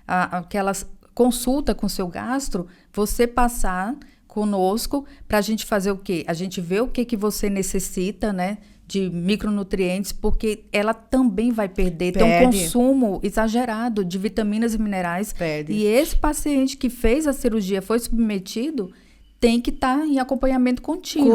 aquela consulta com o seu gastro, você passar conosco para a gente fazer o quê? A gente vê o que você necessita, né? De micronutrientes, porque ela também vai perder. Tem um consumo exagerado de vitaminas e minerais. E esse paciente que fez a cirurgia, foi submetido, tem que estar em acompanhamento contínuo.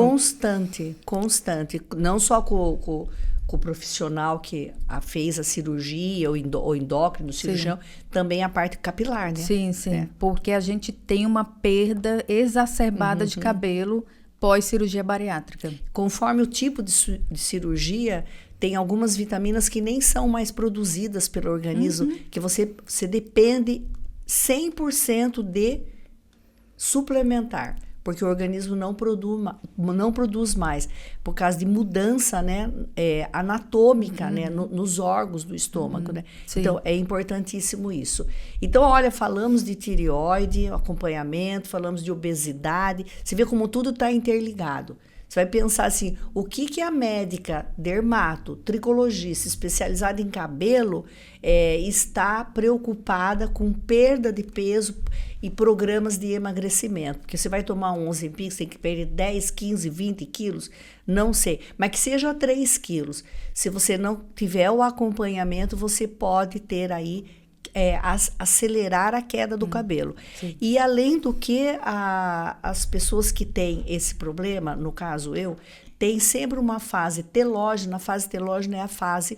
Constante. Não só com o profissional que fez a cirurgia, ou endócrino, cirurgião, também a parte capilar, né? Sim. Porque a gente tem uma perda exacerbada de cabelo pós-cirurgia bariátrica. Conforme o tipo de cirurgia, tem algumas vitaminas que nem são mais produzidas pelo organismo, que você depende 100% de suplementar, porque o organismo não produz mais, por causa de mudança, né, anatômica, né, nos órgãos do estômago. Né? Então, é importantíssimo isso. Então, olha, falamos de tireoide, acompanhamento, falamos de obesidade, você vê como tudo está interligado. Você vai pensar assim, o que a médica dermato, tricologista, especializada em cabelo, está preocupada com perda de peso e programas de emagrecimento? Porque você vai tomar um Ozempic, você tem que perder 10, 15, 20 quilos, não sei, mas que seja 3 quilos. Se você não tiver o acompanhamento, você pode ter aí acelerar a queda do cabelo. Sim. E além do que, as pessoas que têm esse problema, no caso tem sempre uma fase telógena. A fase telógena é a fase,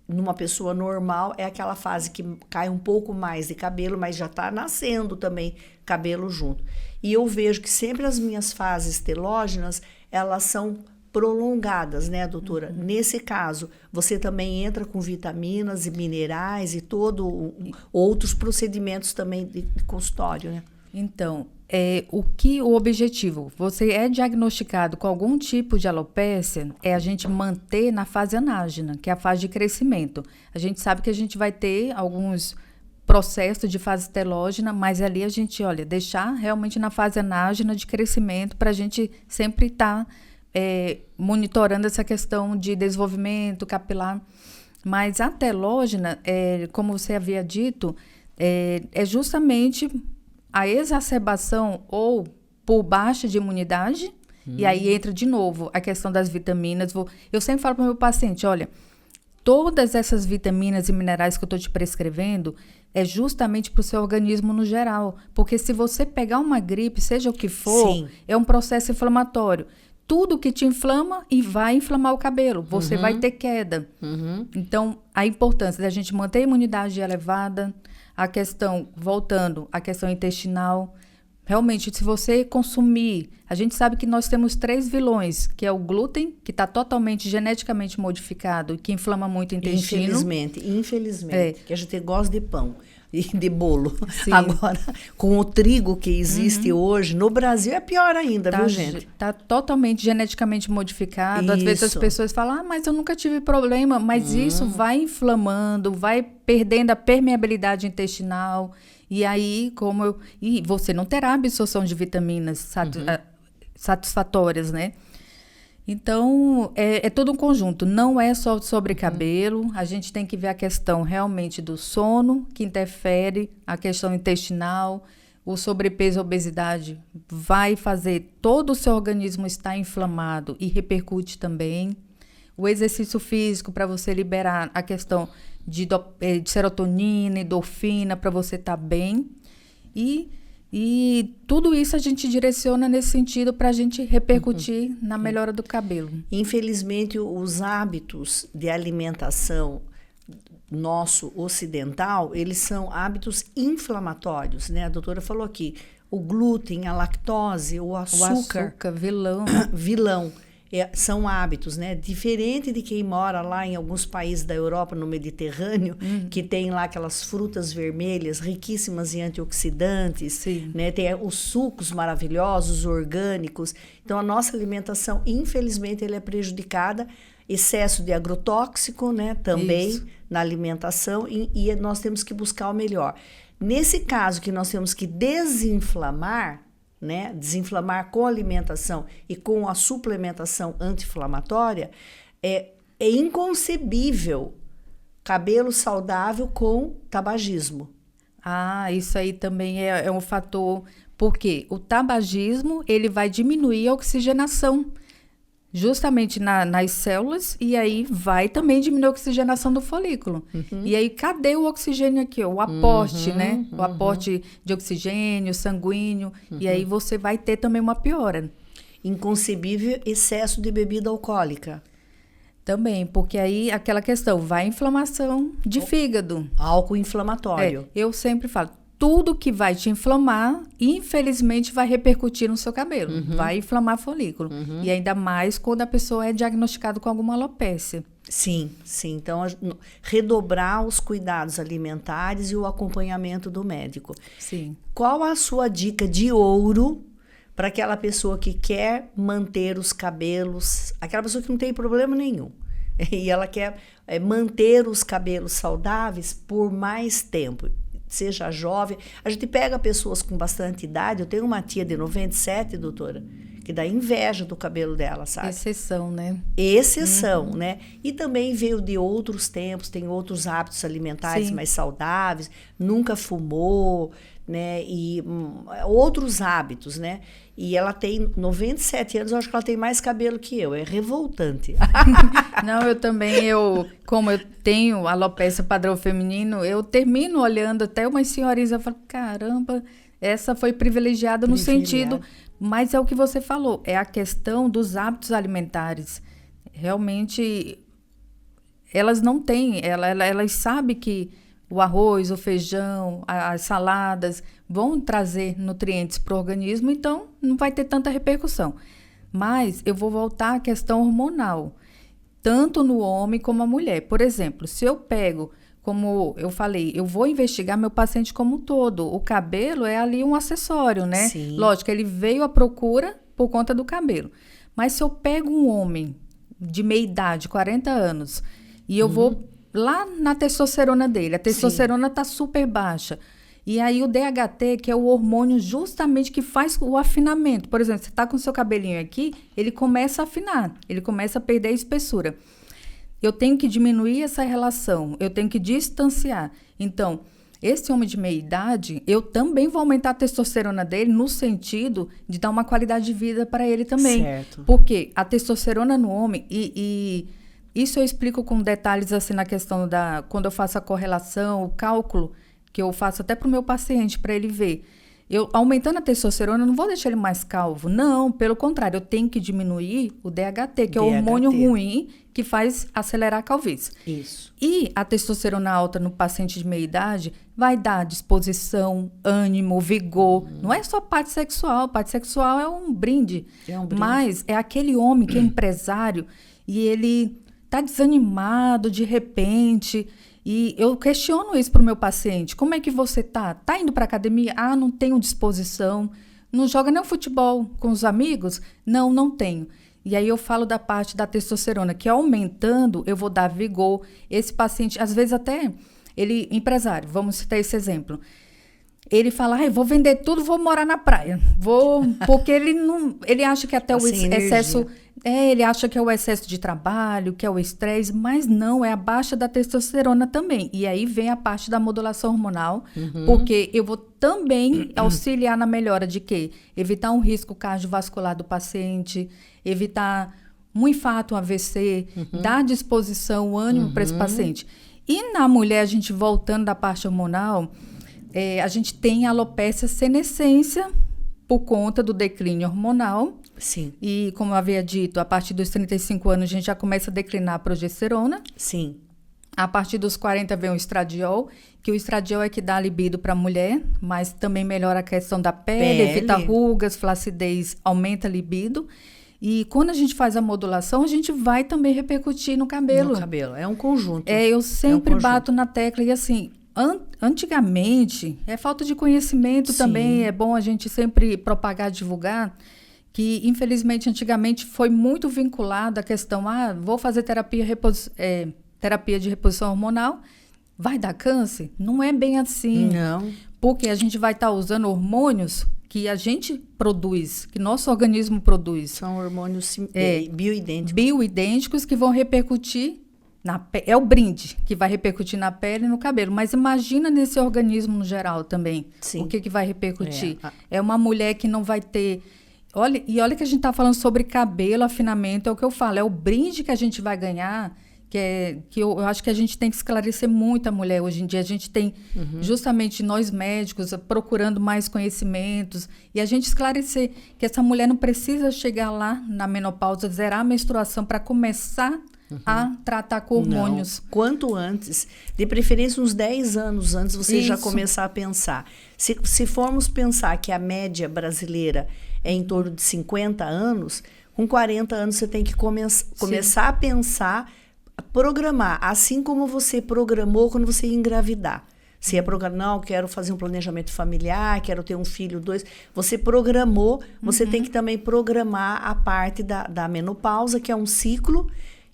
numa pessoa normal, é aquela fase que cai um pouco mais de cabelo, mas já está nascendo também cabelo junto. E eu vejo que sempre as minhas fases telógenas, elas são prolongadas, né, doutora? Nesse caso, você também entra com vitaminas e minerais e outros procedimentos também de consultório, né? Então, o objetivo? Você é diagnosticado com algum tipo de alopécia, a gente manter na fase anágena, que é a fase de crescimento. A gente sabe que a gente vai ter alguns processos de fase telógena, mas ali a gente, deixar realmente na fase anágena de crescimento para a gente sempre estar monitorando essa questão de desenvolvimento capilar. Mas a telógena, como você havia dito, é justamente a exacerbação ou por baixa de imunidade, e aí entra de novo a questão das vitaminas. Eu sempre falo para o meu paciente, olha, todas essas vitaminas e minerais que eu estou te prescrevendo é justamente para o seu organismo no geral. Porque se você pegar uma gripe, seja o que for, Sim. é um processo inflamatório. Tudo que te inflama e vai inflamar o cabelo. Você vai ter queda. Então, a importância da gente manter a imunidade elevada, a questão, voltando, a questão intestinal. Realmente, se você consumir... A gente sabe que nós temos 3 vilões, que é o glúten, que está totalmente geneticamente modificado e que inflama muito o intestino. Infelizmente. Que a gente gosta de pão e de bolo. Sim. Agora, com o trigo que existe hoje, no Brasil é pior ainda, viu, gente? Está totalmente geneticamente modificado. Às vezes as Isso. pessoas falam, mas eu nunca tive problema. Mas isso vai inflamando, vai perdendo a permeabilidade intestinal. E aí, e você não terá absorção de vitaminas satisfatórias, né? Então, é todo um conjunto. Não é só sobre cabelo. A gente tem que ver a questão realmente do sono, que interfere, a questão intestinal, o sobrepeso e a obesidade vai fazer todo o seu organismo estar inflamado e repercute também. O exercício físico para você liberar a questão de serotonina, endorfina, para você estar bem. E tudo isso a gente direciona nesse sentido para a gente repercutir na melhora do cabelo. Infelizmente, os hábitos de alimentação nosso ocidental, eles são hábitos inflamatórios, né? A doutora falou aqui, o glúten, a lactose, o açúcar, vilão. São hábitos, né? Diferente de quem mora lá em alguns países da Europa, no Mediterrâneo, que tem lá aquelas frutas vermelhas riquíssimas em antioxidantes, Sim. né? Tem os sucos maravilhosos, orgânicos. Então, a nossa alimentação, infelizmente, ela é prejudicada. Excesso de agrotóxico, né? Também Isso. na alimentação e nós temos que buscar o melhor. Nesse caso que nós temos que desinflamar, né? Desinflamar com a alimentação e com a suplementação anti-inflamatória, é inconcebível cabelo saudável com tabagismo. Isso aí também é um fator, porque o tabagismo ele vai diminuir a oxigenação justamente nas células e aí vai também diminuir a oxigenação do folículo. E aí, cadê o oxigênio aqui? O aporte, né? O aporte de oxigênio, sanguíneo. E aí você vai ter também uma piora. Inconcebível excesso de bebida alcoólica. Também, porque aí aquela questão, vai inflamação de fígado. Álcool inflamatório. Eu sempre falo, tudo que vai te inflamar, infelizmente, vai repercutir no seu cabelo. Vai inflamar folículo. E ainda mais quando a pessoa é diagnosticada com alguma alopécia. Sim. Então, redobrar os cuidados alimentares e o acompanhamento do médico. Sim. Qual a sua dica de ouro para aquela pessoa que quer manter os cabelos, aquela pessoa que não tem problema nenhum, e ela quer manter os cabelos saudáveis por mais tempo? Seja jovem, a gente pega pessoas com bastante idade. Eu tenho uma tia de 97, doutora, que dá inveja do cabelo dela, sabe? Exceção, né? Exceção, né? E também veio de outros tempos, tem outros hábitos alimentares Sim. mais saudáveis, nunca fumou, né? E outros hábitos, né? E ela tem 97 anos, eu acho que ela tem mais cabelo que eu, é revoltante. Não, eu também, como eu tenho alopecia padrão feminino, eu termino olhando até umas senhorinhas, eu falo, caramba, essa foi privilegiada no sentido, mas é o que você falou, é a questão dos hábitos alimentares. Realmente, elas não têm, elas sabem que o arroz, o feijão, as saladas vão trazer nutrientes para o organismo, então não vai ter tanta repercussão. Mas eu vou voltar à questão hormonal, tanto no homem como a mulher. Por exemplo, se eu pego, como eu falei, eu vou investigar meu paciente como um todo. O cabelo é ali um acessório, né? Sim. Lógico, ele veio à procura por conta do cabelo. Mas se eu pego um homem de meia idade, 40 anos, e eu vou lá na testosterona dele, a testosterona está super baixa. E aí o DHT, que é o hormônio justamente que faz o afinamento. Por exemplo, você está com o seu cabelinho aqui, ele começa a afinar, ele começa a perder a espessura. Eu tenho que diminuir essa relação, eu tenho que distanciar. Então, esse homem de meia idade, eu também vou aumentar a testosterona dele no sentido de dar uma qualidade de vida para ele também. Certo. Porque a testosterona no homem Isso eu explico com detalhes assim na questão quando eu faço a correlação, o cálculo, que eu faço até para o meu paciente, para ele ver. Eu, aumentando a testosterona, eu não vou deixar ele mais calvo. Não, pelo contrário, eu tenho que diminuir o DHT, que é o hormônio ruim que faz acelerar a calvície. Isso. E a testosterona alta no paciente de meia idade vai dar disposição, ânimo, vigor. Não é só parte sexual. Parte sexual é um brinde. Mas é aquele homem que é empresário e ele tá desanimado de repente. E eu questiono isso para o meu paciente. Como é que você tá? Tá indo para academia? Ah, não tenho disposição. Não joga nem o futebol com os amigos? Não, não tenho. E aí eu falo da parte da testosterona, que aumentando, eu vou dar vigor. Esse paciente, às vezes até, ele, empresário, vamos citar esse exemplo. Ele fala, vou vender tudo, vou morar na praia. Porque ele acha que até assim, o excesso... ele acha que é o excesso de trabalho, que é o estresse, mas não, é a baixa da testosterona também. E aí vem a parte da modulação hormonal, porque eu vou também auxiliar na melhora de quê? Evitar um risco cardiovascular do paciente, evitar um infarto, um AVC, dar disposição, ânimo para esse paciente. E na mulher, a gente voltando da parte hormonal, a gente tem a alopécia senescência por conta do declínio hormonal. Sim. E, como eu havia dito, a partir dos 35 anos a gente já começa a declinar a progesterona. Sim. A partir dos 40 vem o estradiol, que o estradiol é que dá libido para a mulher, mas também melhora a questão da pele, evita rugas, flacidez, aumenta a libido. E quando a gente faz a modulação, a gente vai também repercutir no cabelo. No cabelo, é um conjunto. Eu sempre bato na tecla e assim... Antigamente, é falta de conhecimento também, é bom a gente sempre propagar, divulgar, que infelizmente antigamente foi muito vinculado à questão, vou fazer terapia de reposição hormonal, vai dar câncer? Não é bem assim. Não. Porque a gente vai estar usando hormônios que a gente produz, que nosso organismo produz. São hormônios bioidênticos. Bioidênticos que vão repercutir é o brinde que vai repercutir na pele e no cabelo. Mas imagina nesse organismo no geral também. Sim. O que vai repercutir. É uma mulher que não vai ter... Olha que a gente está falando sobre cabelo, afinamento, é o que eu falo. É o brinde que a gente vai ganhar, que eu acho que a gente tem que esclarecer muito a mulher. Hoje em dia a gente tem, justamente nós médicos, procurando mais conhecimentos. E a gente esclarecer que essa mulher não precisa chegar lá na menopausa, zerar a menstruação para começar... a tratar com hormônios. Não. Quanto antes, de preferência uns 10 anos antes, você já começar a pensar. Se formos pensar que a média brasileira é em torno de 50 anos, com 40 anos você tem que começar a pensar, a programar, assim como você programou quando você ia engravidar. Se é não, quero fazer um planejamento familiar, quero ter um filho, 2. Você programou, você tem que também programar a parte da menopausa, que é um ciclo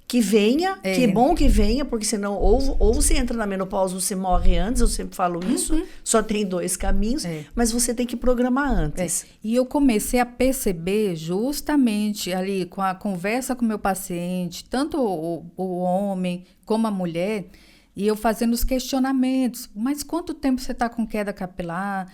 que venha, que é bom que venha, porque senão ou você entra na menopausa ou você morre antes, eu sempre falo isso, só tem 2 caminhos, mas você tem que programar antes. E eu comecei a perceber justamente ali com a conversa com o meu paciente, tanto o homem como a mulher, e eu fazendo os questionamentos, mas quanto tempo você está com queda capilar?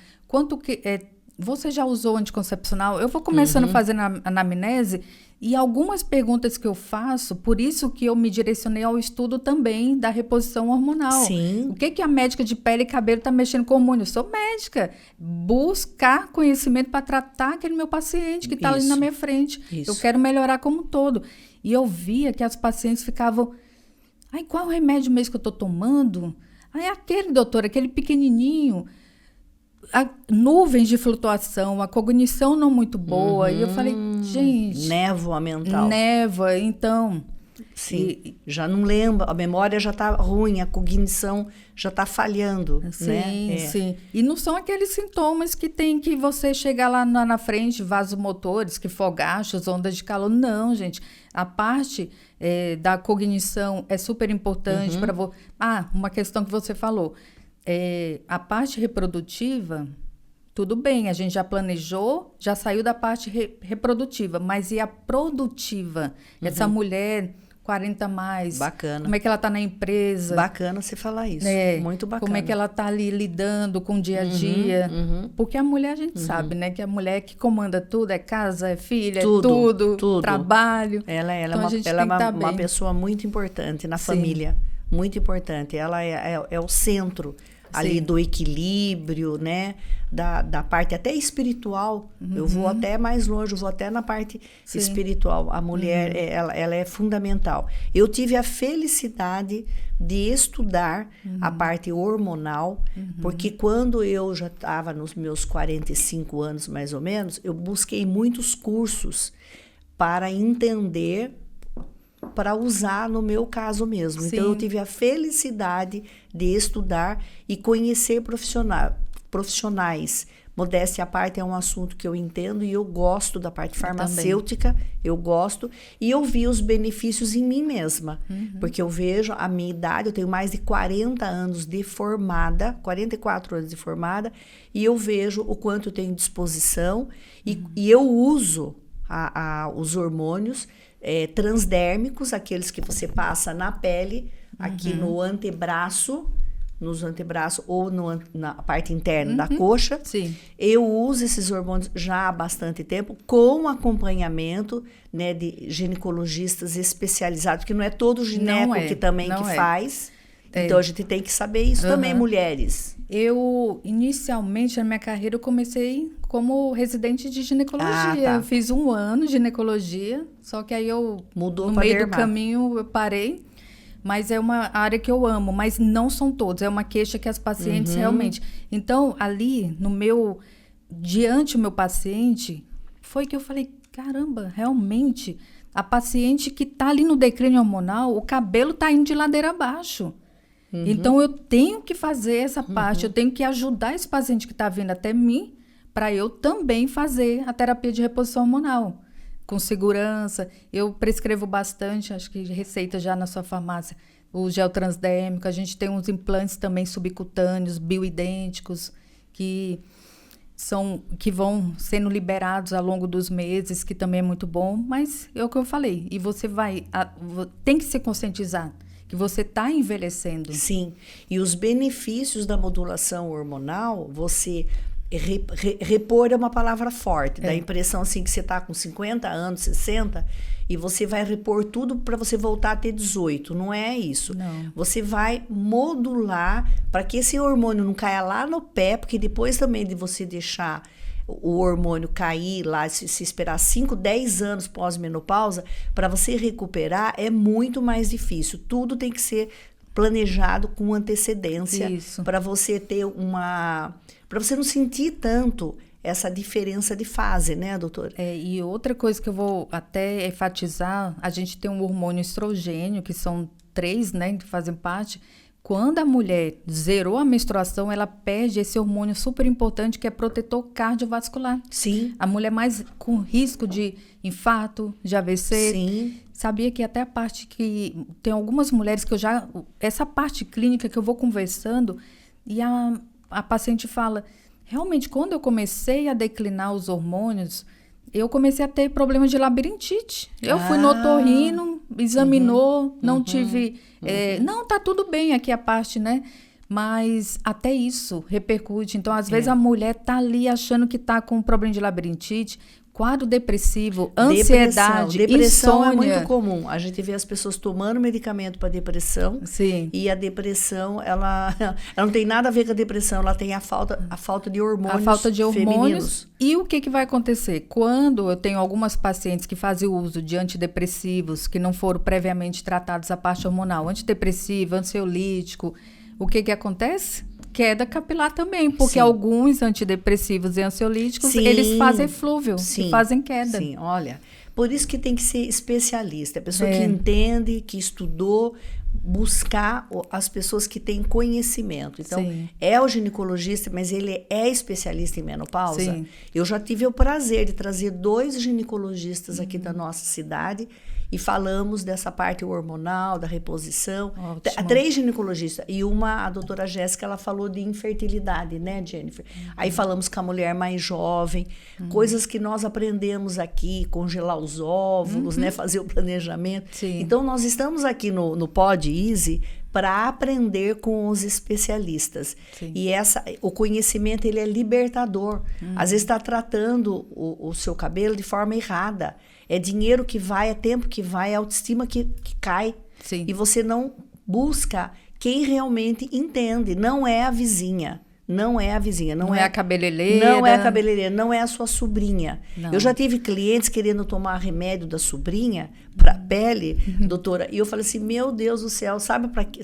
Você já usou anticoncepcional? Eu vou começando a fazer a anamnese. E algumas perguntas que eu faço, por isso que eu me direcionei ao estudo também da reposição hormonal. Sim. O que a médica de pele e cabelo está mexendo com hormônio? Eu sou médica. Buscar conhecimento para tratar aquele meu paciente que está ali na minha frente. Isso. Eu quero melhorar como um todo. E eu via que as pacientes ficavam... qual é o remédio mesmo que eu estou tomando? Aquele, doutor, aquele pequenininho... nuvens de flutuação, a cognição não muito boa. E eu falei, gente... Névoa mental. Névoa, então... Sim, já não lembra, a memória já está ruim, a cognição já está falhando. Sim, né? Sim. E não são aqueles sintomas que tem que você chegar lá na frente, vasomotores, que fogachos, ondas de calor. Não, gente. A parte da cognição é super importante para você. Uma questão que você falou. A parte reprodutiva, tudo bem, a gente já planejou, já saiu da parte reprodutiva, mas e a produtiva? Essa mulher 40 mais. Bacana. Como é que ela está na empresa. Bacana você falar isso. Muito bacana. Como é que ela está ali lidando com o dia a dia. Porque a mulher, a gente sabe, né? Que a mulher que comanda tudo, é casa, é filha, tudo. Trabalho. Ela é então, uma pessoa muito importante na família. Muito importante. Ela é o centro ali do equilíbrio, né? Da parte até espiritual. Eu vou até mais longe, eu vou até na parte espiritual. A mulher, ela é fundamental. Eu tive a felicidade de estudar a parte hormonal, porque quando eu já estava nos meus 45 anos, mais ou menos, eu busquei muitos cursos para entender, para usar no meu caso mesmo. Sim. Então, eu tive a felicidade de estudar e conhecer profissionais. Modéstia à parte, é um assunto que eu entendo e eu gosto da parte farmacêutica, eu gosto. E eu vi os benefícios em mim mesma, porque eu vejo a minha idade, eu tenho mais de 40 anos de formada, 44 anos de formada, e eu vejo o quanto eu tenho disposição e eu uso os hormônios transdérmicos, aqueles que você passa na pele, aqui no antebraço, nos antebraços ou na parte interna da coxa. Sim. Eu uso esses hormônios já há bastante tempo, com acompanhamento, né, de ginecologistas especializados, porque não é todo gineco que faz. Então, a gente tem que saber isso também, mulheres. Eu, inicialmente, na minha carreira, eu comecei como residente de ginecologia. Eu fiz 1 ano de ginecologia, só que aí no meio do caminho, eu parei. Mas é uma área que eu amo, mas não são todos. É uma queixa que as pacientes realmente... Então, ali, diante do meu paciente, foi que eu falei, caramba, realmente, a paciente que está ali no declínio hormonal, o cabelo está indo de ladeira abaixo. Então, eu tenho que fazer essa parte, eu tenho que ajudar esse paciente que está vindo até mim, para eu também fazer a terapia de reposição hormonal, com segurança. Eu prescrevo bastante, acho que receita já na sua farmácia, o gel transdérmico. A gente tem uns implantes também subcutâneos, bioidênticos, que vão sendo liberados ao longo dos meses, que também é muito bom. Mas é o que eu falei, e você tem que se conscientizar que você está envelhecendo. Sim, e os benefícios da modulação hormonal, você... repor é uma palavra forte, dá a impressão assim que você está com 50 anos, 60, e você vai repor tudo para você voltar a ter 18. Não é isso. Não. Você vai modular para que esse hormônio não caia lá no pé, porque depois também de você deixar o hormônio cair lá, se esperar 5, 10 anos pós-menopausa, para você recuperar é muito mais difícil. Tudo tem que ser planejado com antecedência para você ter para você não sentir tanto essa diferença de fase, né, doutora? E outra coisa que eu vou até enfatizar, a gente tem um hormônio estrogênio, que são 3, né, que fazem parte. Quando a mulher zerou a menstruação, ela perde esse hormônio super importante, que é protetor cardiovascular. Sim. A mulher mais com risco de infarto, de AVC. Sim. Sabia que até a parte que... Tem algumas mulheres que essa parte clínica que eu vou conversando, e a paciente fala, realmente, quando eu comecei a declinar os hormônios, eu comecei a ter problemas de labirintite. Eu fui no otorrino, examinou, não tive... não, tá tudo bem aqui a parte, né? Mas até isso repercute. Então, às vezes, a mulher tá ali achando que tá com problema de labirintite, quadro depressivo, ansiedade, depressão insônia. É muito comum. A gente vê as pessoas tomando medicamento para depressão. Sim. E a depressão, ela não tem nada a ver com a depressão, ela tem a falta de hormônios. A falta de hormônios. Femininos. E o que vai acontecer? Quando eu tenho algumas pacientes que fazem uso de antidepressivos, que não foram previamente tratados a parte hormonal, antidepressivo, ansiolítico, o que acontece? Queda capilar também, porque alguns antidepressivos e ansiolíticos, eles fazem eflúvio, e fazem queda. Sim, olha, por isso que tem que ser especialista, a pessoa que entende, que estudou, buscar as pessoas que têm conhecimento. Então, é o ginecologista, mas ele é especialista em menopausa. Sim. Eu já tive o prazer de trazer 2 ginecologistas aqui da nossa cidade, e falamos dessa parte hormonal, da reposição. Ótimo. 3 ginecologistas e a doutora Jéssica, ela falou de infertilidade, né, Jennifer? Aí falamos com a mulher mais jovem, coisas que nós aprendemos aqui, congelar os óvulos, né, fazer o planejamento. Sim. Então, nós estamos aqui no Pod Easy para aprender com os especialistas. Sim. E o conhecimento, ele é libertador. Às vezes está tratando o seu cabelo de forma errada. É dinheiro que vai, é tempo que vai, é autoestima que cai. Sim. E você não busca quem realmente entende. Não é a vizinha. Não é a vizinha. Não é a cabeleireira. Não é a cabeleireira, não é a sua sobrinha. Não. Eu já tive clientes querendo tomar remédio da sobrinha para pele, doutora, e eu falei assim, meu Deus do céu, sabe para que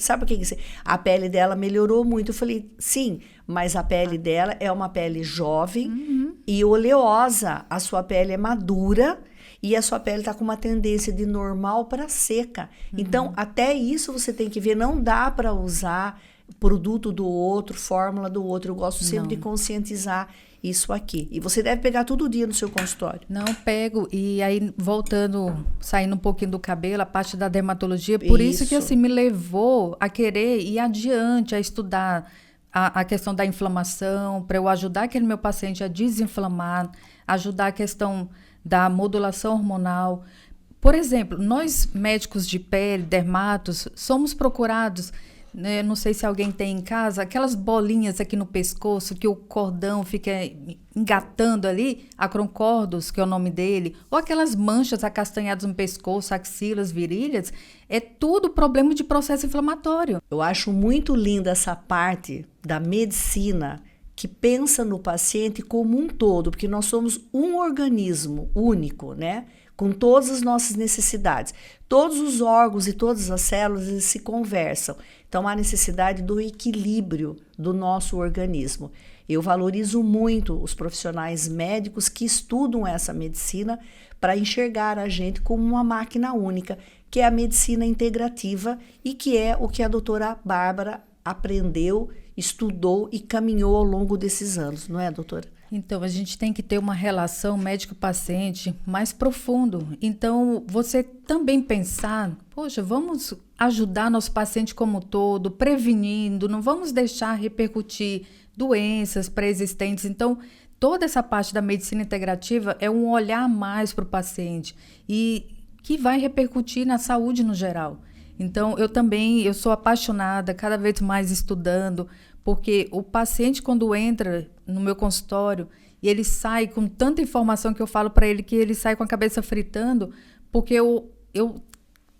a pele dela melhorou muito? Eu falei, sim, mas a pele dela é uma pele jovem e oleosa. A sua pele é madura e a sua pele está com uma tendência de normal para seca. Então, até isso você tem que ver, não dá para usar produto do outro, fórmula do outro. Eu gosto sempre de conscientizar isso aqui. E você deve pegar todo dia no seu consultório. Não, pego. E aí, saindo um pouquinho do cabelo, a parte da dermatologia, por isso que assim me levou a querer ir adiante, a estudar a questão da inflamação, para eu ajudar aquele meu paciente a desinflamar, ajudar a questão da modulação hormonal. Por exemplo, nós médicos de pele, dermatos, somos procurados... Não sei se alguém tem em casa, aquelas bolinhas aqui no pescoço, que o cordão fica engatando ali, acroncordus, que é o nome dele, ou aquelas manchas acastanhadas no pescoço, axilas, virilhas, é tudo problema de processo inflamatório. Eu acho muito linda essa parte da medicina que pensa no paciente como um todo, porque nós somos um organismo único, né? Com todas as nossas necessidades. Todos os órgãos e todas as células eles se conversam. Então, há necessidade do equilíbrio do nosso organismo. Eu valorizo muito os profissionais médicos que estudam essa medicina para enxergar a gente como uma máquina única, que é a medicina integrativa e que é o que a doutora Bárbara aprendeu, estudou e caminhou ao longo desses anos, não é, doutora? Então, a gente tem que ter uma relação médico-paciente mais profundo. Então, você também pensar, poxa, vamos ajudar nosso paciente como um todo, prevenindo, não vamos deixar repercutir doenças pré-existentes. Então, toda essa parte da medicina integrativa é um olhar mais para o paciente e que vai repercutir na saúde no geral. Então, eu sou apaixonada, cada vez mais estudando, porque o paciente, quando entra no meu consultório e ele sai com tanta informação que eu falo para ele que ele sai com a cabeça fritando, porque eu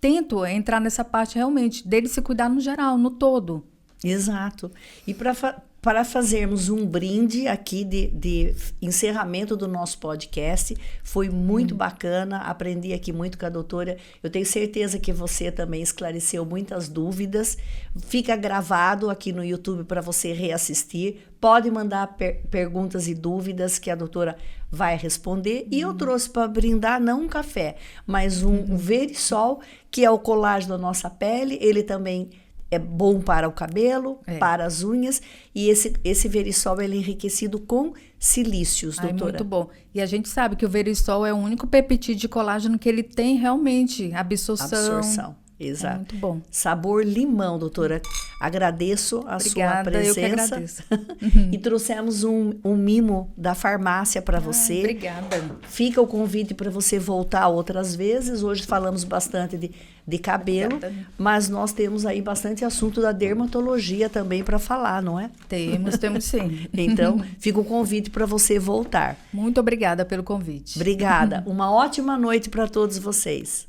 tento entrar nessa parte realmente dele se cuidar no geral, no todo. Exato. E para fazermos um brinde aqui de encerramento do nosso podcast, foi muito bacana, aprendi aqui muito com a doutora, eu tenho certeza que você também esclareceu muitas dúvidas, fica gravado aqui no YouTube para você reassistir, pode mandar perguntas e dúvidas que a doutora vai responder, e eu trouxe para brindar não um café, mas um Verisol, que é o colágeno da nossa pele, ele também é bom para o cabelo, para as unhas, e esse Verisol ele é enriquecido com silícios, doutora. Muito bom. E a gente sabe que o Verisol é o único peptídeo de colágeno que ele tem realmente absorção. Exato. É muito bom. Sabor limão, doutora. Agradeço a sua presença. Eu que agradeço. E trouxemos um mimo da farmácia para você. Obrigada. Fica o convite para você voltar outras vezes. Hoje falamos bastante de cabelo, mas nós temos aí bastante assunto da dermatologia também para falar, não é? Temos sim. Então, fica o convite para você voltar. Muito obrigada pelo convite. Obrigada. Uma ótima noite para todos vocês.